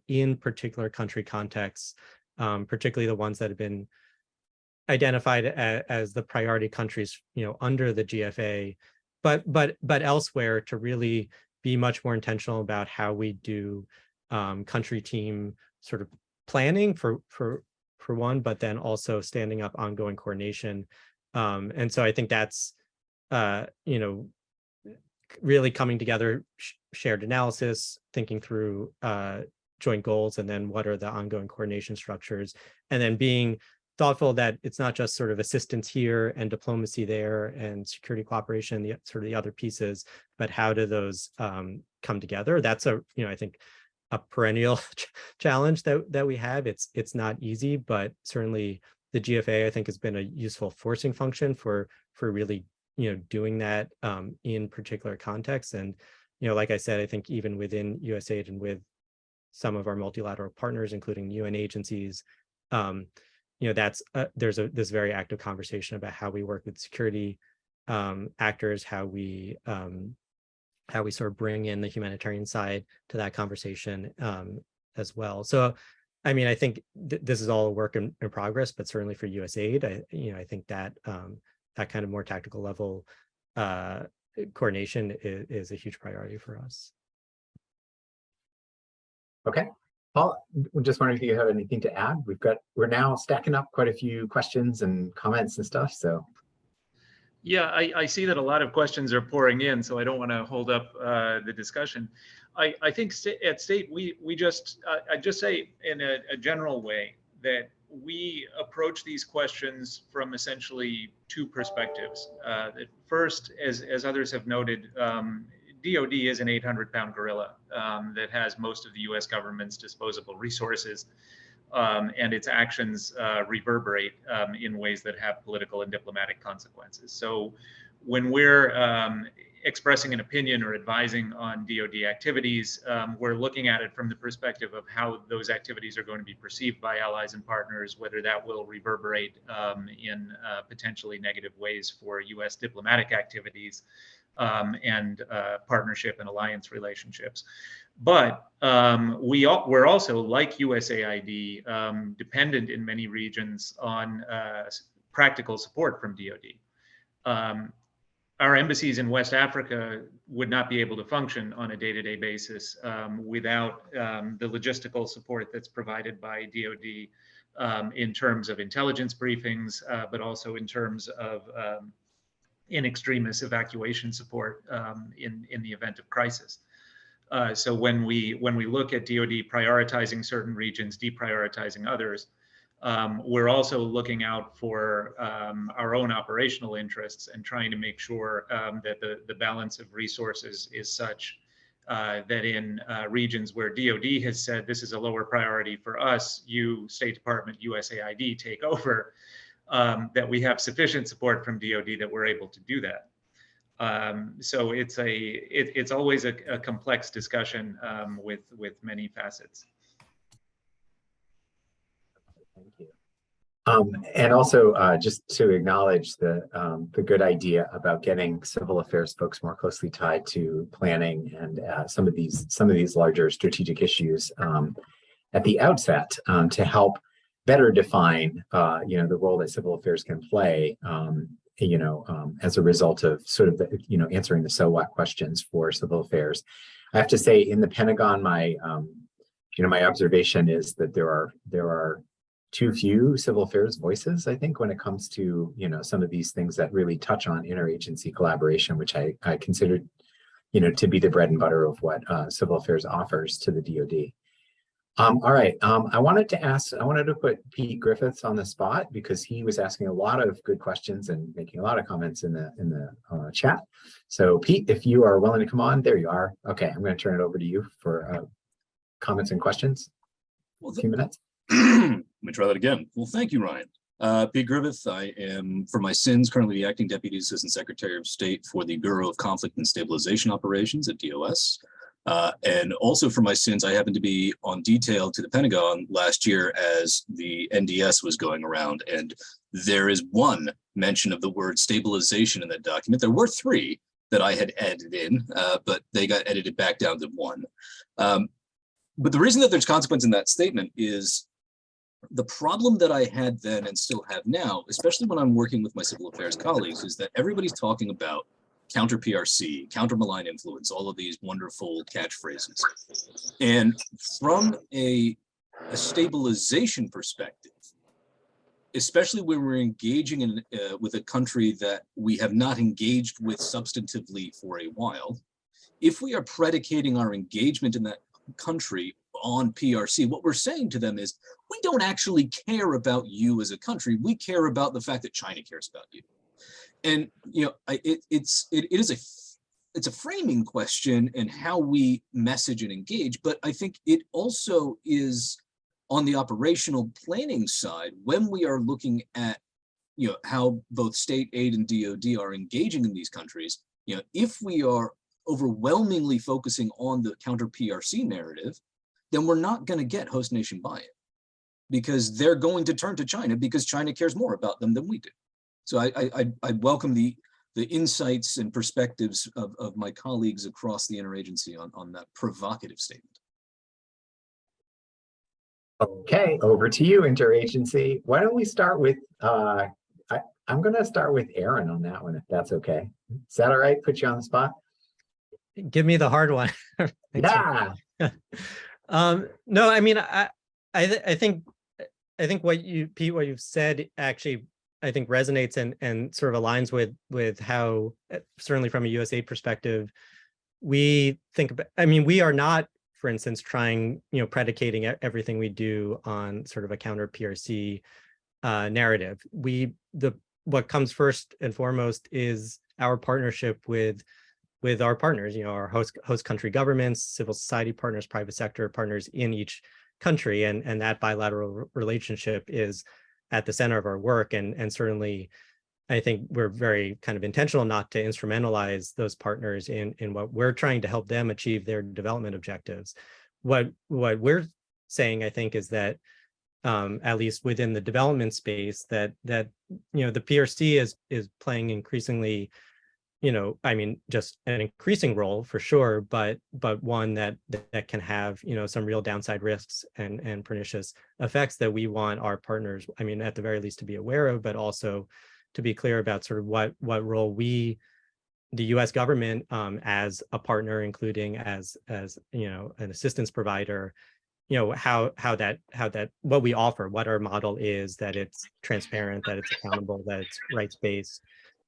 S3: in particular country contexts, particularly the ones that have been identified as the priority countries, under the GFA, but elsewhere, to really be much more intentional about how we do country team sort of planning for one, but then also standing up ongoing coordination. And so I think that's really coming together, shared analysis, thinking through joint goals, and then what are the ongoing coordination structures, and then being thoughtful that it's not just sort of assistance here and diplomacy there and security cooperation, the sort of the other pieces, but how do those come together? That's I think a perennial challenge that we have. It's not easy, but certainly the GFA, I think, has been a useful forcing function for really doing that in particular contexts. And like I said, I think even within USAID and with some of our multilateral partners, including UN agencies, that's there's this very active conversation about how we work with security actors, how we sort of bring in the humanitarian side to that conversation as well. So, I mean, I think this is all a work in progress, but certainly for USAID, I think that that kind of more tactical level coordination is a huge priority for us.
S1: Okay. Paul, I'm just wondering if you have anything to add. We're now stacking up quite a few questions and comments and stuff. So,
S2: yeah, I see that a lot of questions are pouring in, so I don't want to hold up the discussion. I think at State I just say in a general way that we approach these questions from essentially two perspectives. First, as others have noted, DoD is an 800-pound gorilla that has most of the US government's disposable resources, and its actions reverberate in ways that have political and diplomatic consequences. So when we're expressing an opinion or advising on DoD activities, we're looking at it from the perspective of how those activities are going to be perceived by allies and partners, whether that will reverberate in potentially negative ways for U.S. diplomatic activities and partnership and alliance relationships. But we're also, like USAID, dependent in many regions on practical support from DoD. Our embassies in West Africa would not be able to function on a day-to-day basis without the logistical support that's provided by DoD in terms of intelligence briefings, but also in terms of in extremis evacuation support in the event of crisis. So when we look at DoD prioritizing certain regions, deprioritizing others, we're also looking out for our own operational interests and trying to make sure that the balance of resources is such that in regions where DoD has said this is a lower priority for us, you, State Department, USAID, take over, that we have sufficient support from DoD that we're able to do that. So it's always a complex discussion with many facets.
S1: Thank you. And also just to acknowledge the good idea about getting civil affairs folks more closely tied to planning and some of these larger strategic issues at the outset to help better define the role that civil affairs can play as a result of sort of the, answering the so what questions for civil affairs. I have to say, in the Pentagon, my observation is that there are too few civil affairs voices, I think, when it comes to, some of these things that really touch on interagency collaboration, which I consider, to be the bread and butter of what civil affairs offers to the DoD. All right, I wanted to put Pete Griffiths on the spot because he was asking a lot of good questions and making a lot of comments in the chat. So Pete, if you are willing to come on, there you are. Okay, I'm going to turn it over to you for comments and questions. Well, a few minutes.
S5: Let me try that again. Well, thank you, Ryan. Pete Griffith. I am, for my sins, currently the Acting Deputy Assistant Secretary of State for the Bureau of Conflict and Stabilization Operations at DOS. And also for my sins, I happened to be on detail to the Pentagon last year as the NDS was going around. And there is one mention of the word stabilization in that document. There were three that I had added in, but they got edited back down to one. But the reason that there's consequence in that statement is the problem that I had then and still have now, especially when I'm working with my civil affairs colleagues, is that everybody's talking about counter PRC, counter malign influence, all of these wonderful catchphrases. And from a stabilization perspective, especially when we're engaging in with a country that we have not engaged with substantively for a while, if we are predicating our engagement in that country on PRC, what we're saying to them is, we don't actually care about you as a country. We care about the fact that China cares about you. And it is a framing question and how we message and engage, but I think it also is on the operational planning side when we are looking at how both state aid and DoD are engaging in these countries. If we are overwhelmingly focusing on the counter PRC narrative, then we're not going to get host nation buy-in because they're going to turn to China because China cares more about them than we do. So I welcome the insights and perspectives of my colleagues across the interagency on that provocative statement.
S1: Okay, over to you, interagency. Why don't we start with, I'm going to start with Aaron on that one, if that's okay. Is that all right? Put you on the spot?
S3: Give me the hard one.
S1: Yeah.
S3: No, I mean, I think what you've said actually, I think resonates and sort of aligns with how, certainly from a USAID perspective, we think about, I mean, we are not, for instance, trying, predicating everything we do on sort of a counter PRC narrative. What comes first and foremost is our partnership with our partners, our host country governments, civil society partners, private sector partners in each country, and that bilateral relationship is at the center of our work, and certainly I think we're very kind of intentional not to instrumentalize those partners in what we're trying to help them achieve their development objectives. What we're saying, I think, is that at least within the development space, that the PRC is playing increasingly, I mean, just an increasing role for sure, but one that can have, some real downside risks and pernicious effects that we want our partners, I mean, at the very least to be aware of, but also to be clear about sort of what role the U.S. government as a partner, including as an assistance provider, how that what we offer, what our model is, that it's transparent, that it's accountable, that it's rights-based,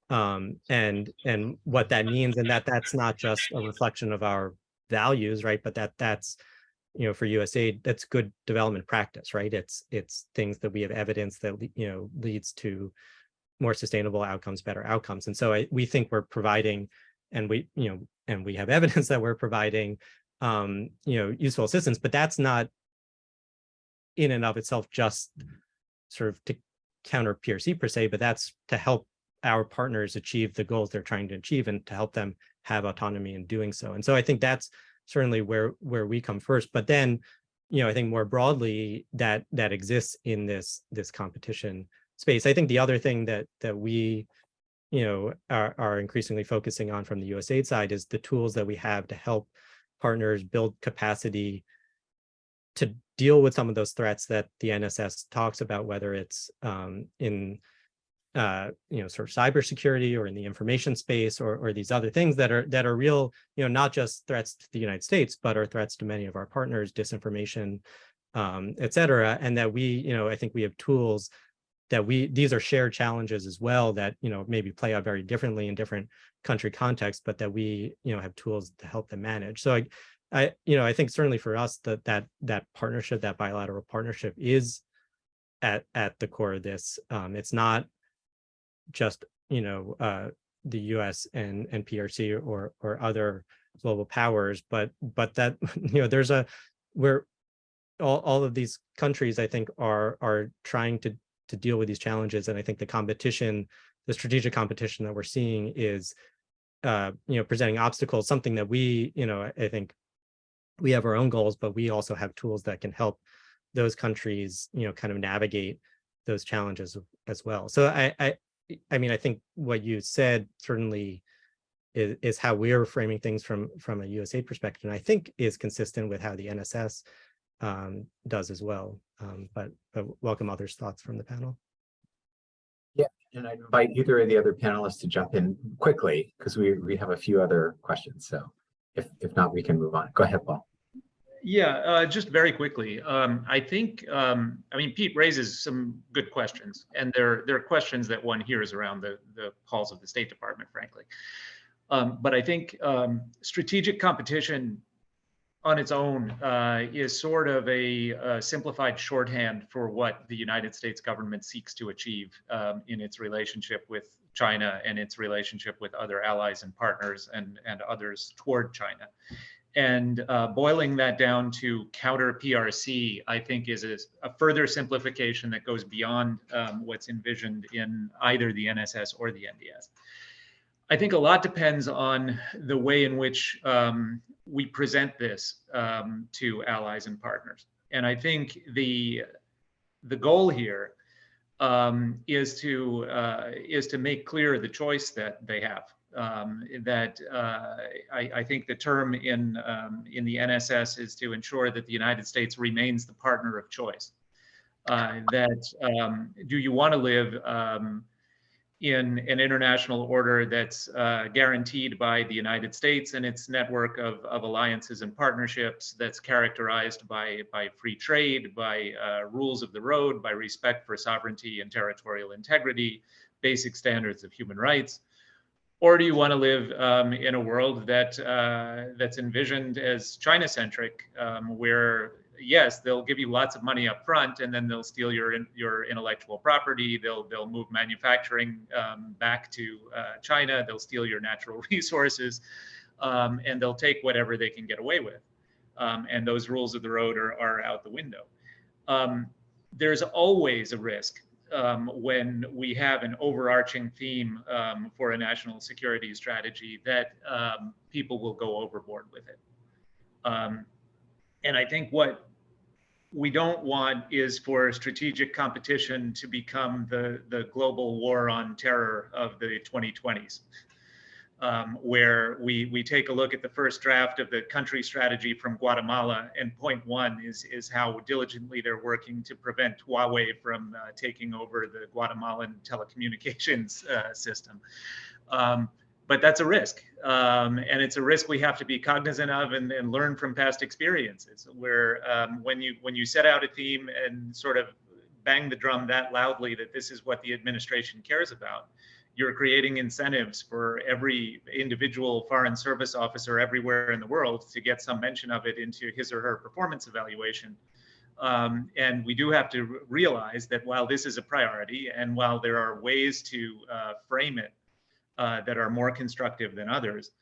S3: and what that means, and that's not just a reflection of our values, right? But that's for USAID, that's good development practice, right? It's things that we have evidence that leads to more sustainable outcomes, better outcomes. And so we think we're providing, and we have evidence that we're providing, useful assistance, but that's not in and of itself just sort of to counter PRC per se, but that's to help our partners achieve the goals they're trying to achieve and to help them have autonomy in doing so. And so I think that's certainly where we come first. But then, I think more broadly that exists in this competition space. I think the other thing that we are increasingly focusing on from the USAID side is the tools that we have to help partners build capacity to deal with some of those threats that the NSS talks about, whether it's in sort of cybersecurity or in the information space or these other things that are real, not just threats to the United States, but are threats to many of our partners, disinformation, et cetera. And that I think we have tools that these are shared challenges as well that, maybe play out very differently in different country contexts, but that we, have tools to help them manage. So I think certainly for us that partnership, that bilateral partnership is at the core of this. It's not just, the US and PRC or other global powers, but that, there's where all of these countries, I think, are trying to deal with these challenges. And I think the strategic competition that we're seeing is, presenting obstacles, something that we, I think we have our own goals, but we also have tools that can help those countries, kind of navigate those challenges as well. So I mean, I think what you said certainly is how we're framing things from a USAID perspective, and I think is consistent with how the NSS does as well. But welcome others' thoughts from the panel.
S1: Yeah, and I'd invite either of the other panelists to jump in quickly because we have a few other questions. So if not, we can move on. Go ahead, Paul.
S2: Yeah, just very quickly. I think, I mean, Pete raises some good questions, and there are questions that one hears around the halls of the State Department, frankly. But I think strategic competition on its own is sort of a simplified shorthand for what the United States government seeks to achieve in its relationship with China and its relationship with other allies and partners and others toward China. And boiling that down to counter PRC, I think is a further simplification that goes beyond what's envisioned in either the NSS or the NDS. I think a lot depends on the way in which we present this to allies and partners. And I think the goal here is to make clear the choice that they have. I think the term in the NSS is to ensure that the United States remains the partner of choice. Do you want to live in an international order that's guaranteed by the United States and its network of alliances and partnerships, that's characterized by free trade, by rules of the road, by respect for sovereignty and territorial integrity, basic standards of human rights? Or do you want to live in a world that's envisioned as China-centric, where yes, they'll give you lots of money up front, and then they'll steal your intellectual property. They'll move manufacturing back to China. They'll steal your natural resources, and they'll take whatever they can get away with. And those rules of the road are out the window. There's always a risk when we have an overarching theme for a national security strategy that people will go overboard with it. And I think what we don't want is for strategic competition to become the global war on terror of the 2020s. Where we take a look at the first draft of the country strategy from Guatemala, and point one is how diligently they're working to prevent Huawei from taking over the Guatemalan telecommunications system. But that's a risk, and it's a risk we have to be cognizant of and learn from past experiences. Where when you set out a theme and sort of bang the drum that loudly that this is what the administration cares about, you're creating incentives for every individual foreign service officer everywhere in the world to get some mention of it into his or her performance evaluation. And we do have to realize that while this is a priority, and while there are ways to frame it that are more constructive than others,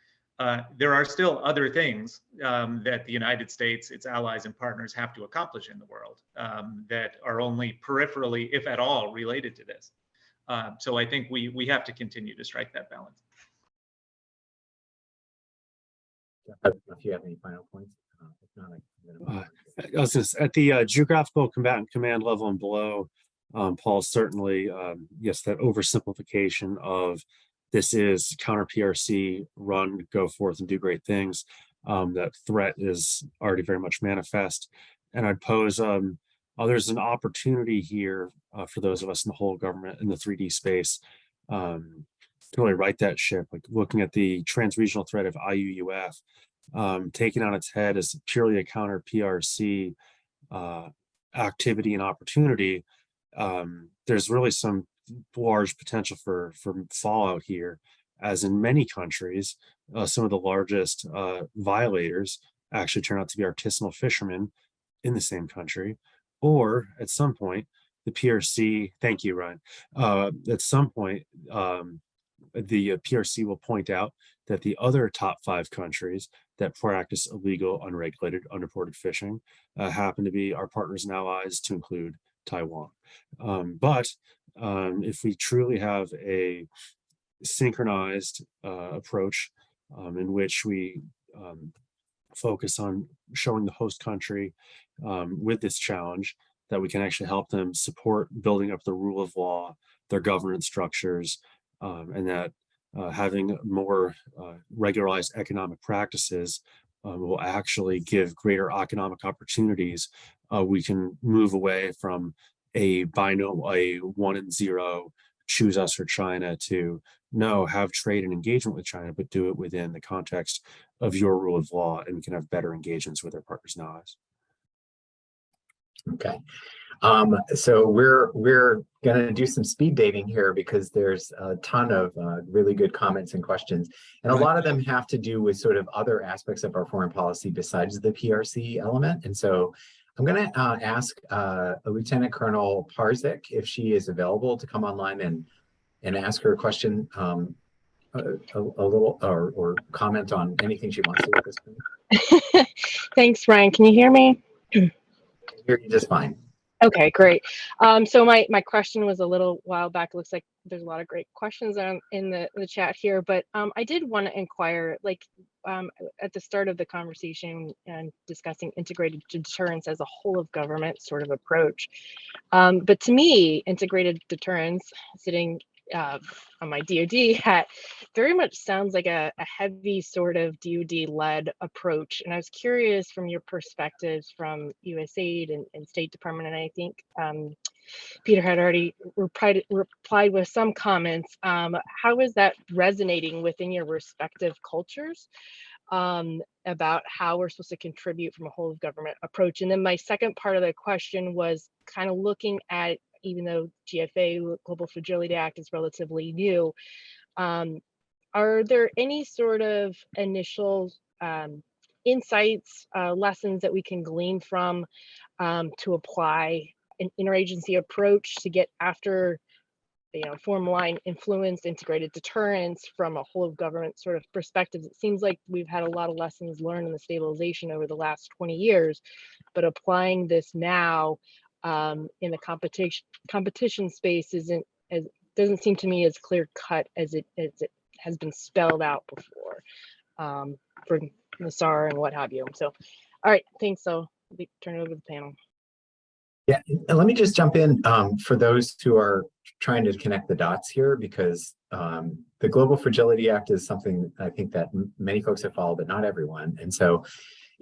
S2: there are still other things that the United States, its allies and partners have to accomplish in the world that are only peripherally, if at all, related to this. So I think we have to continue to strike that balance.
S1: If you have any final points, if not,
S4: I was just at the geographical combatant command level and below, Paul, certainly, yes, that oversimplification of this is counter PRC, run, go forth and do great things. That threat is already very much manifest. And I'd pose, there's an opportunity here for those of us in the whole government in the 3D space to really right that ship, like looking at the trans-regional threat of IUUF, taking on its head as purely a counter PRC activity and opportunity. There's really some large potential for fallout here, as in many countries, some of the largest violators actually turn out to be artisanal fishermen in the same country, or at some point, the PRC, thank you, Ryan, at some point, the PRC will point out that the other top 5 countries that practice illegal, unregulated, unreported fishing happen to be our partners and allies, to include Taiwan. But if we truly have a synchronized approach in which we focus on showing the host country with this challenge, that we can actually help them support building up the rule of law, their governance structures, and that having more regularized economic practices will actually give greater economic opportunities. We can move away from a 1 and 0, choose us or China, to no, have trade and engagement with China, but do it within the context of your rule of law, and we can have better engagements with our partners and allies.
S1: Okay. So we're going to do some speed dating here because there's a ton of really good comments and questions, and a lot of them have to do with sort of other aspects of our foreign policy besides the PRC element. And so I'm going to ask Lieutenant Colonel Parzik if she is available to come online and ask her a question a little, or comment on anything she wants to at this point.
S6: Thanks, Ryan. Can you hear me?
S1: I hear you just fine.
S6: Okay, great. So my question was a little while back. It looks like there's a lot of great questions in the chat here, but I did want to inquire, like at the start of the conversation and discussing integrated deterrence as a whole of government sort of approach. But to me, integrated deterrence, sitting on my DoD hat, very much sounds like a heavy sort of DoD-led approach. And I was curious from your perspectives from USAID and State Department, and I think Peter had already replied with some comments. How is that resonating within your respective cultures about how we're supposed to contribute from a whole of government approach? And then my second part of the question was kind of looking at, even though GFA, Global Fragility Act, is relatively new, are there any sort of initial insights, lessons that we can glean from to apply an interagency approach to get after, formal line influence, integrated deterrence from a whole of government sort of perspective? It seems like we've had a lot of lessons learned in the stabilization over the last 20 years, but applying this now, in the competition space doesn't seem to me as clear cut as it has been spelled out before for Nassar and what have you. So, all right, thanks. So turn it over to the panel.
S1: Yeah, and let me just jump in for those who are trying to connect the dots here, because the Global Fragility Act is something I think that many folks have followed, but not everyone. And so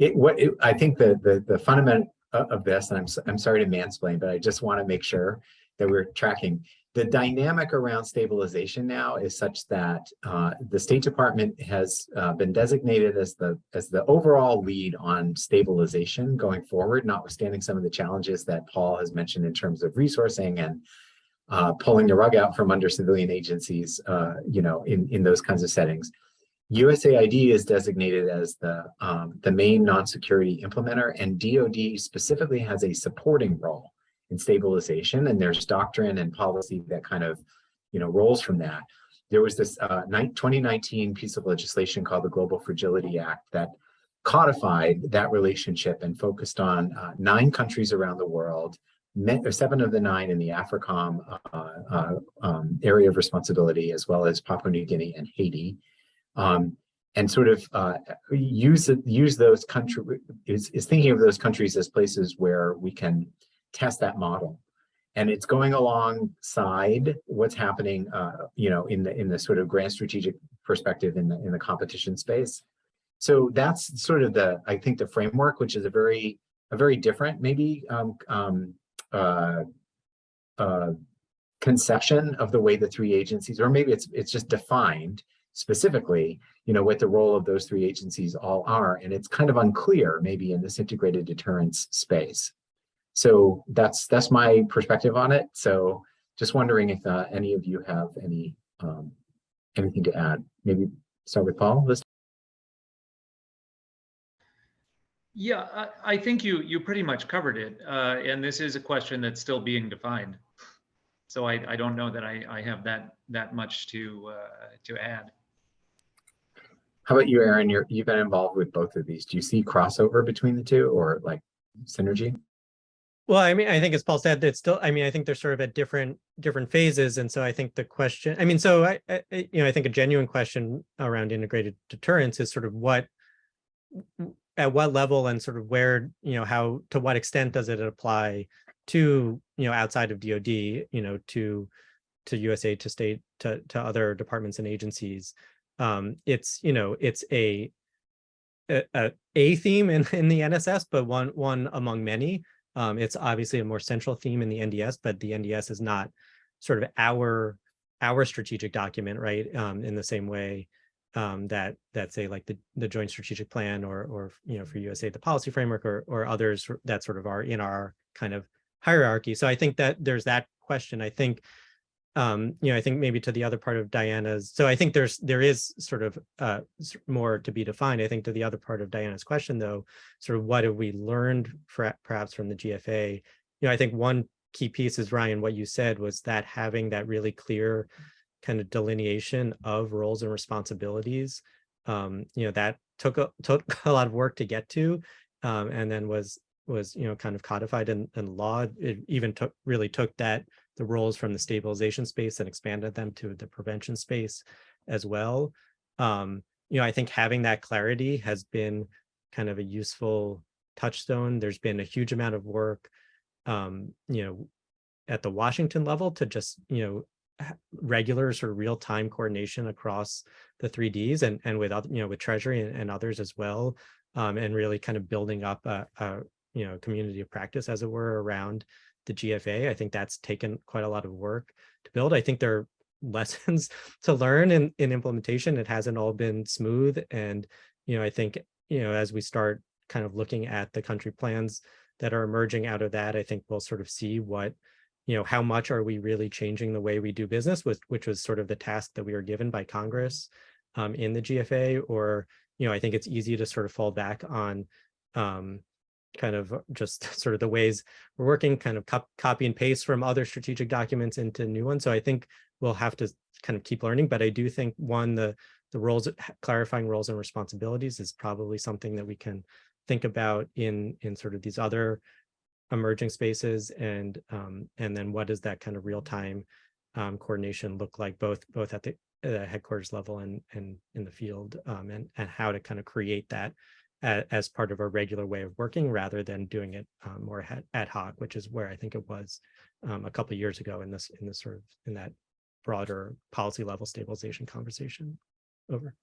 S1: I think the fundament of this, and I'm sorry to mansplain, but I just want to make sure that we're tracking. The dynamic around stabilization now is such that the State Department has been designated as the overall lead on stabilization going forward, notwithstanding some of the challenges that Paul has mentioned in terms of resourcing and pulling the rug out from under civilian agencies, in those kinds of settings. USAID is designated as the main non-security implementer, and DoD specifically has a supporting role in stabilization, and there's doctrine and policy that kind of, rolls from that. There was this 2019 piece of legislation called the Global Fragility Act that codified that relationship and focused on 9 countries around the world, 7 of the 9 in the AFRICOM area of responsibility, as well as Papua New Guinea and Haiti. And sort of use those countries, is thinking of those countries as places where we can test that model. And it's going alongside what's happening, in the sort of grand strategic perspective in the competition space. So that's sort of I think the framework, which is a very different maybe conception of the way the 3 agencies, or maybe it's just defined specifically, what the role of those 3 agencies all are, and it's kind of unclear maybe in this integrated deterrence space. So that's my perspective on it. So just wondering if any of you have anything to add. Maybe start with Paul.
S2: Yeah, I think you pretty much covered it, and this is a question that's still being defined. So I don't know that I have that much to add.
S1: How about you, Aaron? You've been involved with both of these. Do you see crossover between the two, or like synergy?
S3: Well, I mean, I think as Paul said, it's still, I mean, I think they're sort of at different phases. And so I think the question, I mean, so I think a genuine question around integrated deterrence is sort of at what level and sort of where, how, to what extent does it apply to, outside of DoD, to USAID, to state, to other departments and agencies. It's a theme in the NSS, but one among many. It's obviously a more central theme in the NDS, but the NDS is not sort of our strategic document, right? In the same way that say like the Joint Strategic Plan or for USAID, the policy framework or others that sort of are in our kind of hierarchy. So I think that there's that question. I think I think maybe to the other part of Diana's, so I think there is sort of more to be defined. I think to the other part of Diana's question, though, sort of what have we learned perhaps from the GFA? I think one key piece is, Ryan, what you said was that having that really clear kind of delineation of roles and responsibilities, that took a lot of work to get to, and then was kind of codified in law. It even took the roles from the stabilization space and expanded them to the prevention space as well. I think having that clarity has been kind of a useful touchstone. There's been a huge amount of work, at the Washington level to just, regular sort of real-time coordination across the 3Ds and with other, with Treasury and others as well, and really kind of building up a community of practice, as it were, around the GFA. I think that's taken quite a lot of work to build. I think there are lessons to learn in implementation. It hasn't all been smooth. And, I think, as we start kind of looking at the country plans that are emerging out of that, I think we'll sort of see what, how much are we really changing the way we do business, which was sort of the task that we were given by Congress in the GFA, or, I think it's easy to sort of fall back on kind of just sort of the ways we're working, kind of copy and paste from other strategic documents into new ones. So I think we'll have to kind of keep learning, but I do think the roles, clarifying roles and responsibilities is probably something that we can think about in sort of these other emerging spaces, and then what does that kind of real-time coordination look like, both at the headquarters level and in the field, and how to kind of create that as part of a regular way of working, rather than doing it more ad hoc, which is where I think it was a couple of years ago in that broader policy level stabilization conversation. Over.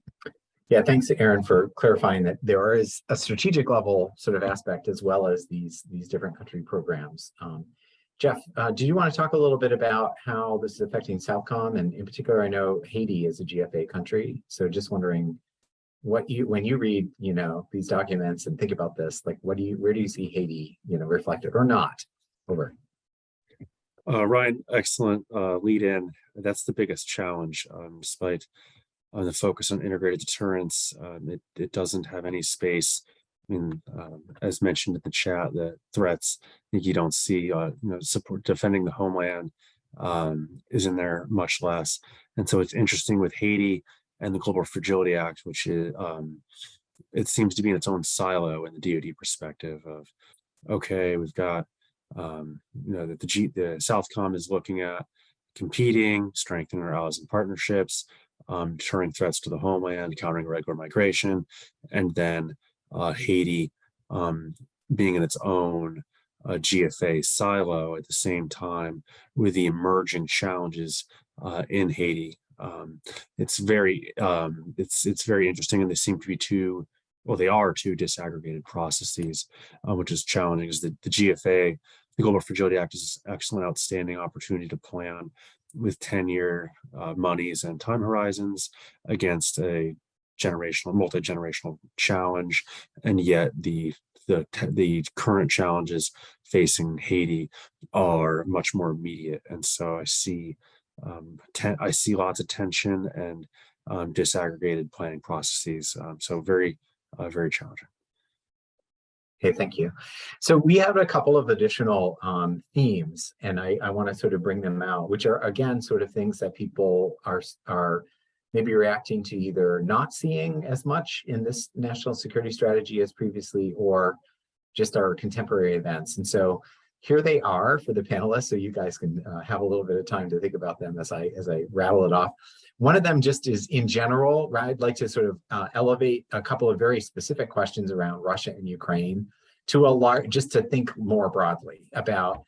S1: Yeah, thanks, Aaron, for clarifying that there is a strategic level sort of aspect as well as these different country programs. Jeff, do you want to talk a little bit about how this is affecting Southcom? And in particular, I know Haiti is a GFA country. So just wondering when you read, these documents and think about this, like where do you see Haiti, reflected or not? Over.
S4: Ryan, excellent lead in. That's the biggest challenge, despite the focus on integrated deterrence. It doesn't have any space. I mean, as mentioned in the chat, the threats you don't see, support defending the homeland is in there much less. And so it's interesting with Haiti and the Global Fragility Act, which is, it seems to be in its own silo in the DoD perspective of, okay, we've got, that the Southcom is looking at competing, strengthening our allies and partnerships, deterring threats to the homeland, countering irregular migration, and then Haiti being in its own GFA silo at the same time with the emerging challenges in Haiti. It's very interesting, and they seem to be they are two disaggregated processes, which is challenging. Is the GFA, the Global Fragility Act, is an excellent, outstanding opportunity to plan with 10-year monies and time horizons against a multi-generational challenge, and yet the current challenges facing Haiti are much more immediate, and so I see lots of tension and disaggregated planning processes. So very challenging.
S1: Okay, thank you. So we have a couple of additional themes, and I want to sort of bring them out, which are, again, sort of things that people are maybe reacting to, either not seeing as much in this national security strategy as previously, or just our contemporary events. And so here they are for the panelists, so you guys can have a little bit of time to think about them as I rattle it off. One of them just is in general, right? I'd like to sort of elevate a couple of very specific questions around Russia and Ukraine to just to think more broadly about,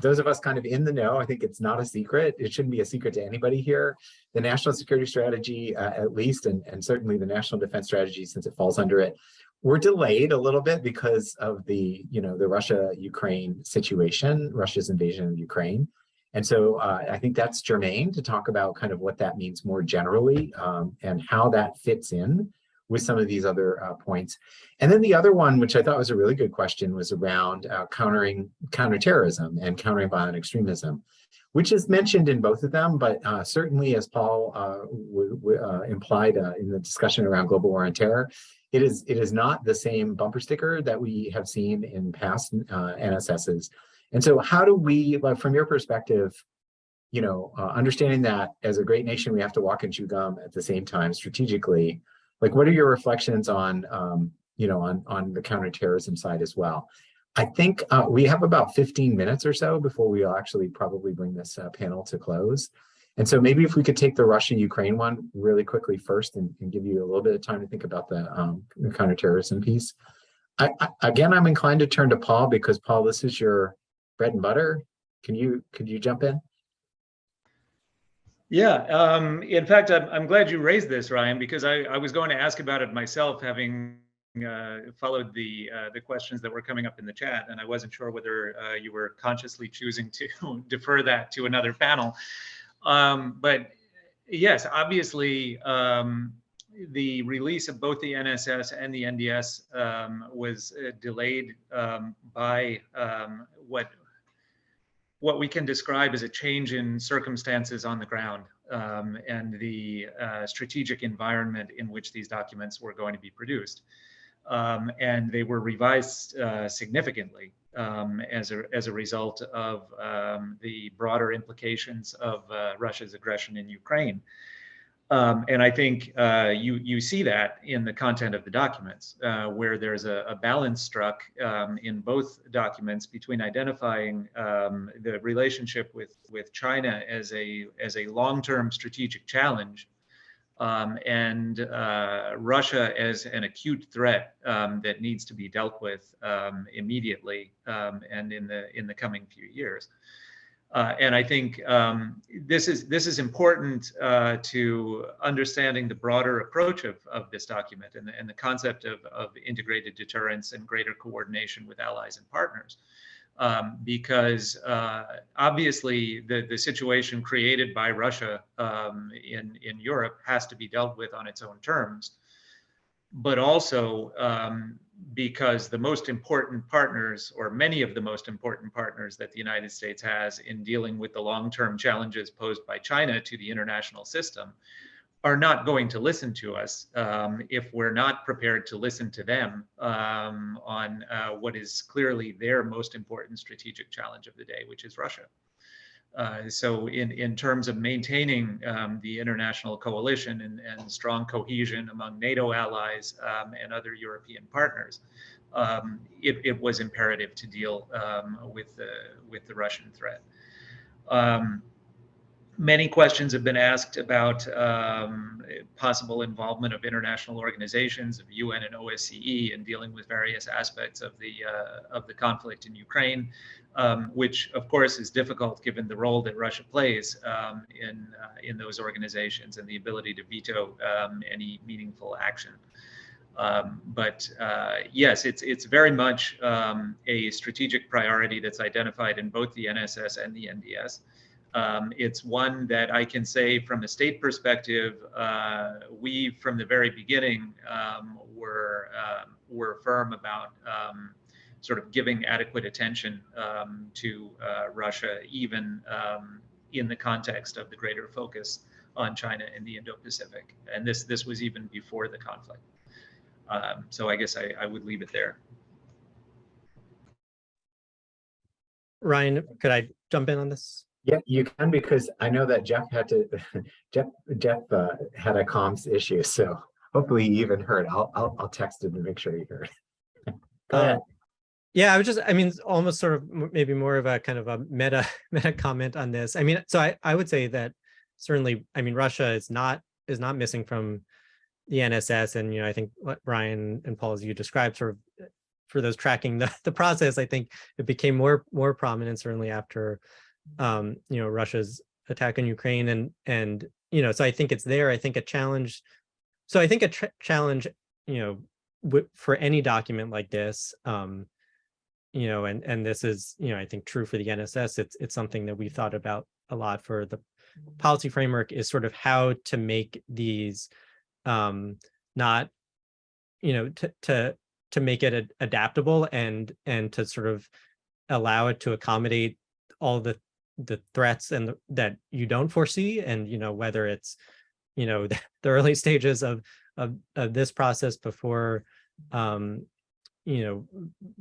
S1: those of us kind of in the know, I think it's not a secret. It shouldn't be a secret to anybody here. The national security strategy, at least, and certainly the national defense strategy, since it falls under it, we're delayed a little bit because of the Russia-Ukraine situation, Russia's invasion of Ukraine. And so I think that's germane to talk about kind of what that means more generally, and how that fits in with some of these other points. And then the other one, which I thought was a really good question, was around counterterrorism and countering violent extremism, which is mentioned in both of them, but certainly, as Paul implied in the discussion around global war on terror, it is not the same bumper sticker that we have seen in past NSSs. And so how do we, from your perspective, understanding that as a great nation, we have to walk and chew gum at the same time strategically, like what are your reflections on, on the counterterrorism side as well? I think we have about 15 minutes or so before we'll actually probably bring this panel to close. And so maybe if we could take the Russia-Ukraine one really quickly first and give you a little bit of time to think about the counterterrorism piece. Again, I'm inclined to turn to Paul, because Paul, this is your bread and butter. Could you jump in?
S2: Yeah, in fact, I'm glad you raised this, Ryan, because I was going to ask about it myself, having followed the questions that were coming up in the chat, and I wasn't sure whether you were consciously choosing to defer that to another panel. But yes, obviously, the release of both the NSS and the NDS was delayed by what we can describe as a change in circumstances on the ground, and the strategic environment in which these documents were going to be produced. And they were revised significantly as a result of the broader implications of Russia's aggression in Ukraine. And I think you see that in the content of the documents, where there's a balance struck in both documents between identifying the relationship with China as a long-term strategic challenge, and Russia as an acute threat that needs to be dealt with immediately and in the coming few years. And I think this is important to understanding the broader approach of this document and the concept of integrated deterrence and greater coordination with allies and partners. Because obviously the situation created by Russia in Europe has to be dealt with on its own terms, but also because the most important partners, or many of the most important partners that the United States has in dealing with the long-term challenges posed by China to the international system, are not going to listen to us if we're not prepared to listen to them on what is clearly their most important strategic challenge of the day, which is Russia. So in terms of maintaining the international coalition and strong cohesion among NATO allies and other European partners, it was imperative to deal with the Russian threat. Many questions have been asked about possible involvement of international organizations, of UN and OSCE, in dealing with various aspects of the conflict in Ukraine, which of course is difficult given the role that Russia plays in those organizations and the ability to veto any meaningful action. But yes, it's very much a strategic priority that's identified in both the NSS and the NDS. It's one that I can say from a state perspective, we from the very beginning were firm about sort of giving adequate attention to Russia, even in the context of the greater focus on China and the Indo-Pacific. And this was even before the conflict. So I guess I would leave it there.
S3: Ryan, could I jump in on this?
S1: Yeah, you can, because I know that Jeff had to. Jeff had a comms issue, so hopefully you even heard. I'll text him to make sure you heard. Go ahead.
S3: Yeah, I mean, almost sort of maybe more of a kind of a meta comment on this. I mean, so I would say that certainly, I mean, Russia is not missing from the NSS, and I think what Brian and Paul, as you described, sort of for those tracking the process, I think it became more prominent certainly after Russia's attack on Ukraine, and so I think it's there. I think a challenge. So I think a challenge, for any document like this, and this is, I think true for the NSS. It's something that we've thought about a lot for the policy framework, is sort of how to make these not, to make it adaptable and to sort of allow it to accommodate all the threats and that you don't foresee, and whether it's the early stages of this process before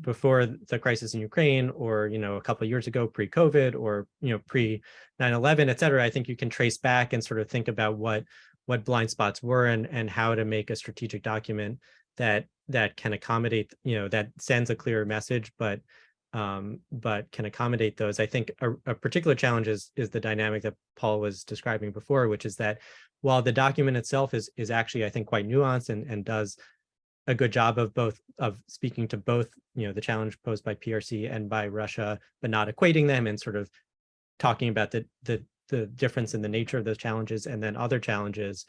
S3: before the crisis in Ukraine, or a couple of years ago pre-COVID, or pre 9/11, et cetera. I think you can trace back and sort of think about what blind spots were and how to make a strategic document that can accommodate, that sends a clear message, but can accommodate those. I think a particular challenge is the dynamic that Paul was describing before, which is that while the document itself is actually, I think, quite nuanced and does a good job of speaking to both, the challenge posed by PRC and by Russia, but not equating them, and sort of talking about the difference in the nature of those challenges and then other challenges.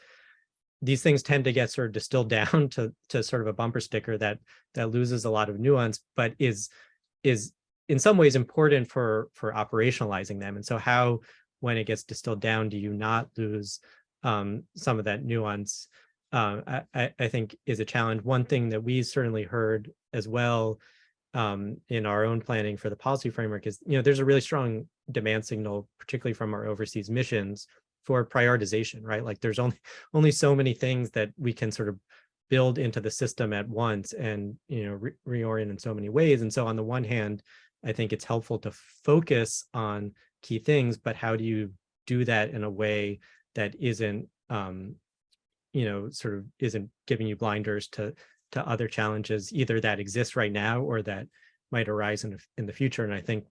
S3: These things tend to get sort of distilled down to sort of a bumper sticker that loses a lot of nuance, but is in some ways important for operationalizing them. And so how, when it gets distilled down, do you not lose some of that nuance? I think is a challenge. One thing that we certainly heard as well in our own planning for the policy framework is, there's a really strong demand signal, particularly from our overseas missions, for prioritization, right? Like there's only so many things that we can sort of build into the system at once and, reorient in so many ways. And so on the one hand, I think it's helpful to focus on key things, but how do you do that in a way that isn't sort of isn't giving you blinders to other challenges either that exist right now or that might arise in the future. And I think,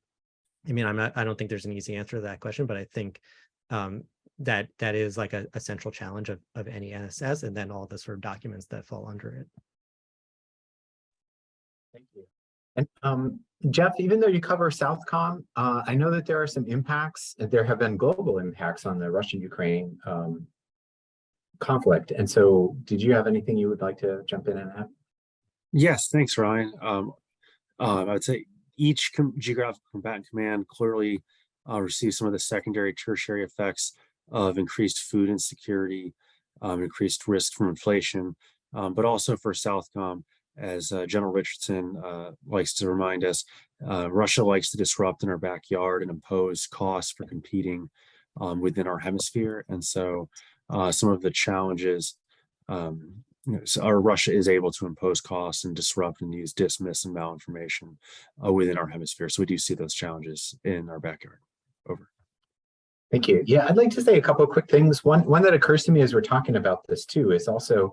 S3: I mean, I don't think there's an easy answer to that question, but I think that is like a central challenge of any NSS, and then all the sort of documents that fall under it.
S1: Thank you. And Jeff, even though you cover Southcom, I know that there are some impacts. There have been global impacts on the Russian-Ukraine conflict. And so did you have anything you would like to jump in and add?
S4: Yes, thanks, Ryan. I would say each geographical combatant command clearly receives some of the secondary, tertiary effects of increased food insecurity, increased risk from inflation, but also for Southcom, as General Richardson likes to remind us, Russia likes to disrupt in our backyard and impose costs for competing within our hemisphere. And so some of the challenges, Russia is able to impose costs and disrupt and use dismiss and malinformation within our hemisphere. So we do see those challenges in our backyard. Over.
S1: Thank you. Yeah, I'd like to say a couple of quick things. One that occurs to me as we're talking about this too is also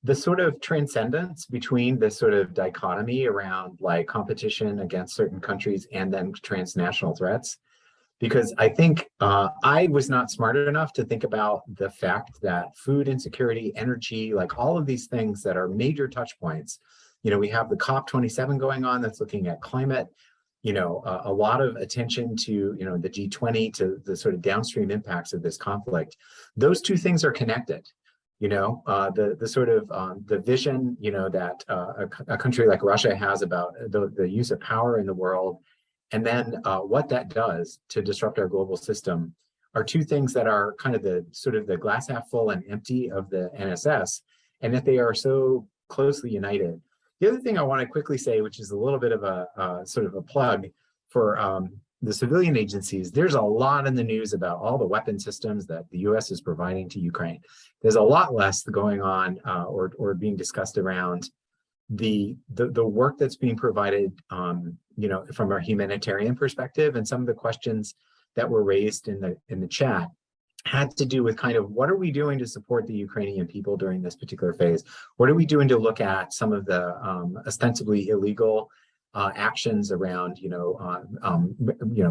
S1: the sort of transcendence between this sort of dichotomy around like competition against certain countries and then transnational threats. Because I think I was not smart enough to think about the fact that food insecurity, energy, like all of these things that are major touch points. We have the COP27 going on that's looking at climate, a lot of attention to, the G20, to the sort of downstream impacts of this conflict. Those two things are connected. The sort of the vision, that a country like Russia has about the use of power in the world, and then what that does to disrupt our global system are two things that are kind of the sort of the glass half full and empty of the NSS, and that they are so closely united. The other thing I want to quickly say, which is a little bit of a sort of a plug for the civilian agencies, there's a lot in the news about all the weapon systems that the US is providing to Ukraine. There's a lot less going on or being discussed around the work that's being provided, from a humanitarian perspective. And some of the questions that were raised in the chat had to do with kind of what are we doing to support the Ukrainian people during this particular phase? What are we doing to look at some of the ostensibly illegal actions around,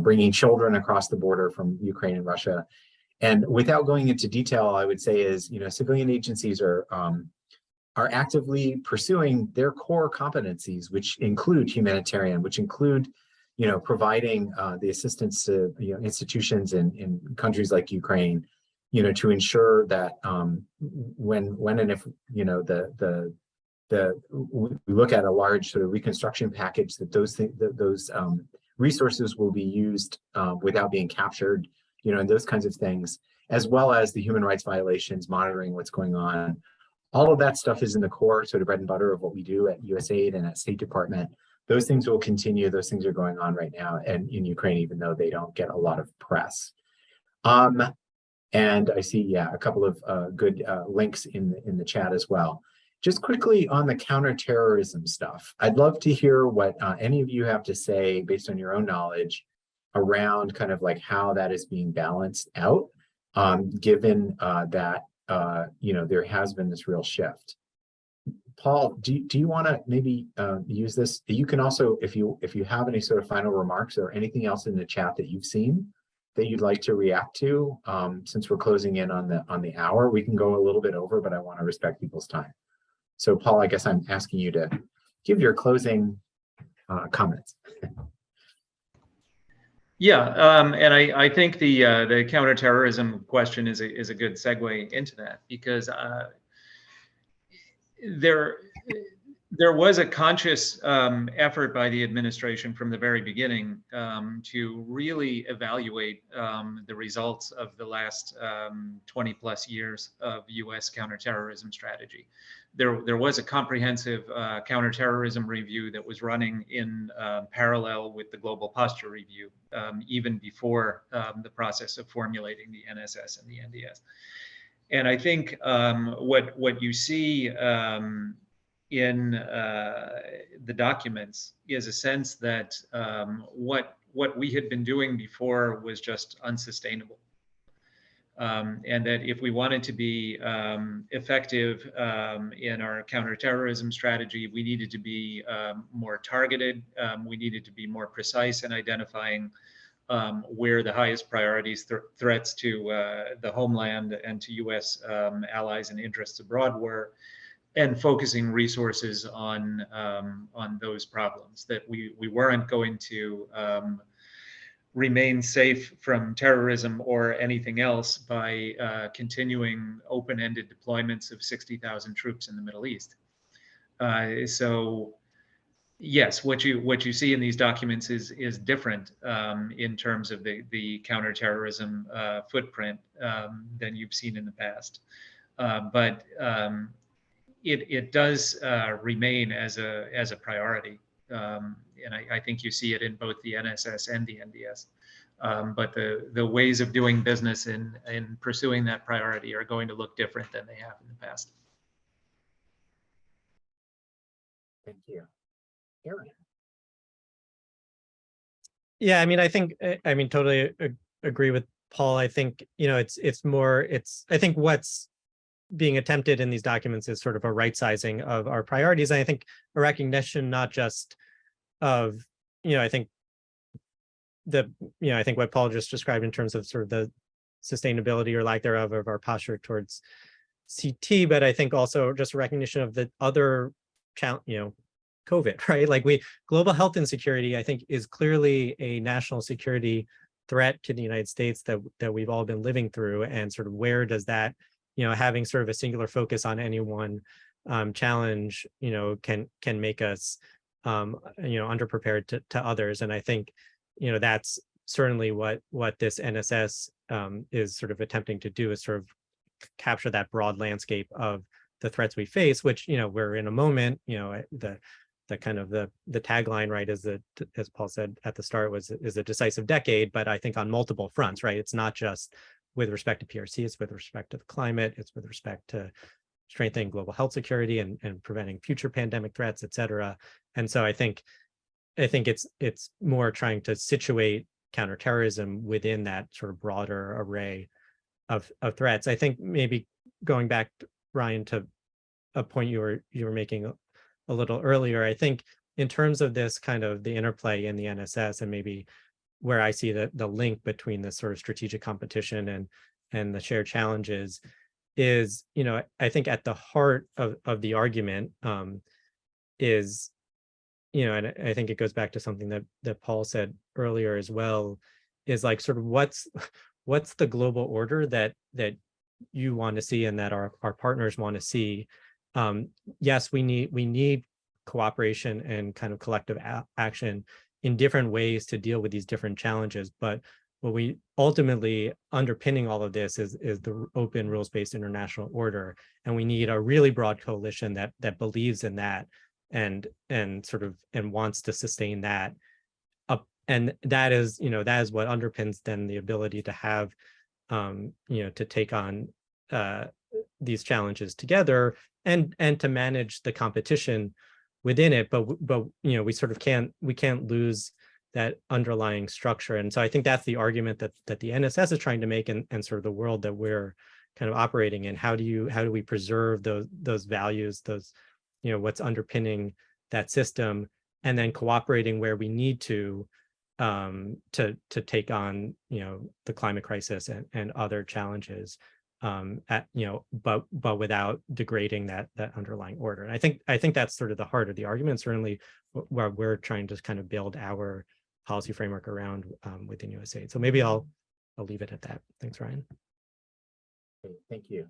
S1: bringing children across the border from Ukraine and Russia? And without going into detail, I would say is, civilian agencies are actively pursuing their core competencies, which include humanitarian, which include, providing the assistance to institutions in countries like Ukraine, to ensure that when and if we look at a large sort of reconstruction package, that those resources will be used without being captured, and those kinds of things, as well as the human rights violations, monitoring what's going on. All of that stuff is in the core sort of bread and butter of what we do at USAID and at State Department. Those things will continue. Those things are going on right now and in Ukraine, even though they don't get a lot of press. And I see, a couple of good links in the chat as well. Just quickly on the counterterrorism stuff, I'd love to hear what any of you have to say based on your own knowledge around kind of like how that is being balanced out, given that there has been this real shift. Paul, do you want to maybe use this? You can also, if you have any sort of final remarks or anything else in the chat that you've seen that you'd like to react to, since we're closing in on the hour, we can go a little bit over, but I want to respect people's time. So Paul, I guess I'm asking you to give your closing comments.
S2: Yeah, and I think the counterterrorism question is a good segue into that, because there was a conscious effort by the administration from the very beginning to really evaluate the results of the last 20 plus years of U.S. counterterrorism strategy. There was a comprehensive counterterrorism review that was running in parallel with the Global Posture Review, even before the process of formulating the NSS and the NDS. And I think what you see in the documents is a sense that what we had been doing before was just unsustainable. And that if we wanted to be effective in our counterterrorism strategy, we needed to be more targeted. We needed to be more precise in identifying where the highest priorities threats to the homeland and to U.S. Allies and interests abroad were, and focusing resources on those problems. That we weren't going to remain safe from terrorism or anything else by continuing open-ended deployments of 60,000 troops in the Middle East. So yes, what you see in these documents is different in terms of the counterterrorism footprint than you've seen in the past. But it does remain as a priority. And I think you see it in both the NSS and the NDS. But the ways of doing business in pursuing that priority are going to look different than they have in the past.
S1: Thank you. Aaron.
S3: Yeah, I mean, I mean, totally agree with Paul. I think, I think what's being attempted in these documents is sort of a right sizing of our priorities. And I think a recognition, not just of, I think I think what Paul just described in terms of sort of the sustainability or lack thereof of our posture towards CT, but I think also just a recognition of the other challenge, COVID, right? Like global health insecurity, I think, is clearly a national security threat to the United States that we've all been living through. And sort of where does that, having sort of a singular focus on any one challenge, can make us, underprepared to others. And I think, that's certainly what this NSS is sort of attempting to do, is sort of capture that broad landscape of the threats we face, which, we're in a moment, the kind of the tagline, right, is that, as Paul said at the start, is a decisive decade, but I think on multiple fronts, right? It's not just with respect to PRC, it's with respect to the climate, it's with respect to strengthening global health security and preventing future pandemic threats, et cetera. And so I think it's more trying to situate counterterrorism within that sort of broader array of threats. I think maybe going back, Ryan, to a point you were making a little earlier, I think in terms of this kind of the interplay in the NSS, and maybe where I see the link between this sort of strategic competition and the shared challenges is, I think at the heart of the argument is, and I think it goes back to something that Paul said earlier as well, is like sort of what's the global order that you want to see and that our partners want to see. Yes, we need cooperation and kind of collective action in different ways to deal with these different challenges. But what we ultimately underpinning all of this is the open rules-based international order. And we need a really broad coalition that believes in that and wants to sustain that up. And that is what underpins then the ability to have, to take on these challenges together and to manage the competition within it. But we sort of can't lose that underlying structure. And so I think that's the argument that the NSS is trying to make, and sort of the world that we're kind of operating in. How do we preserve those values, those, what's underpinning that system, and then cooperating where we need to take on, the climate crisis and other challenges, but without degrading that underlying order. And I think that's sort of the heart of the argument, certainly where we're trying to kind of build our policy framework around within USAID. So maybe I'll leave it at that. Thanks, Ryan.
S1: Okay, thank you.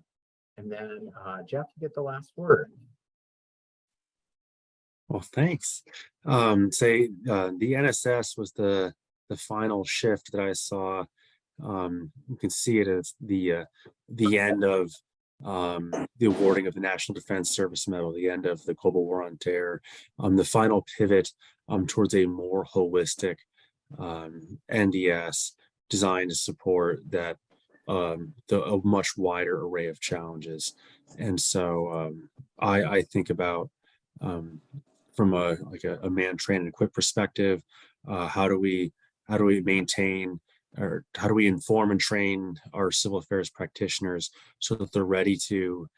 S1: And then Jeff, you get the last word.
S4: Well, thanks. The NSS was the final shift that I saw. You can see it as the end of the awarding of the National Defense Service Medal, the end of the Global War on Terror, the final pivot towards a more holistic NDS designed to support that a much wider array of challenges. And so I think about from a man trained and equipped perspective, how do we maintain or how do we inform and train our civil affairs practitioners so that they're ready to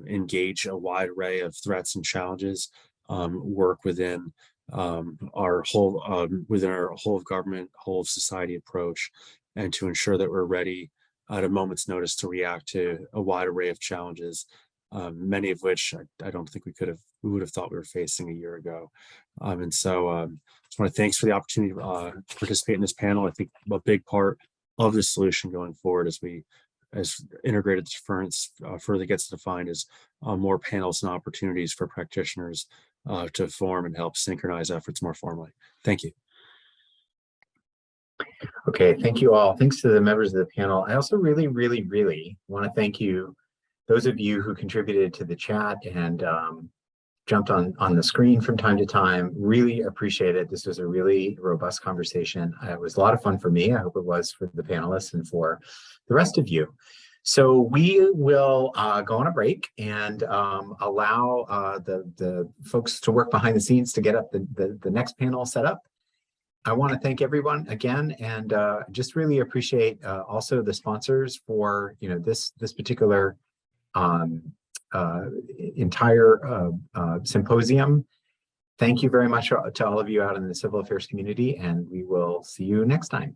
S4: engage a wide array of threats and challenges, work within our whole of government, whole of society approach, and to ensure that we're ready at a moment's notice to react to a wide array of challenges, many of which I don't think we would have thought we were facing a year ago. And so just want to thanks for the opportunity to participate in this panel. I think a big part of the solution going forward as integrated deterrence further gets defined is more panels and opportunities for practitioners to form and help synchronize efforts more formally. Thank you.
S1: Okay, thank you all. Thanks to the members of the panel. I also really want to thank you, those of you who contributed to the chat and jumped on the screen from time to time. Really appreciate it. This was a really robust conversation. It was a lot of fun for me. I hope it was for the panelists and for the rest of you. So we will go on a break and allow the folks to work behind the scenes to get up the next panel set up. I want to thank everyone again, and just really appreciate also the sponsors for this particular entire symposium. Thank you very much to all of you out in the civil affairs community, and we will see you next time.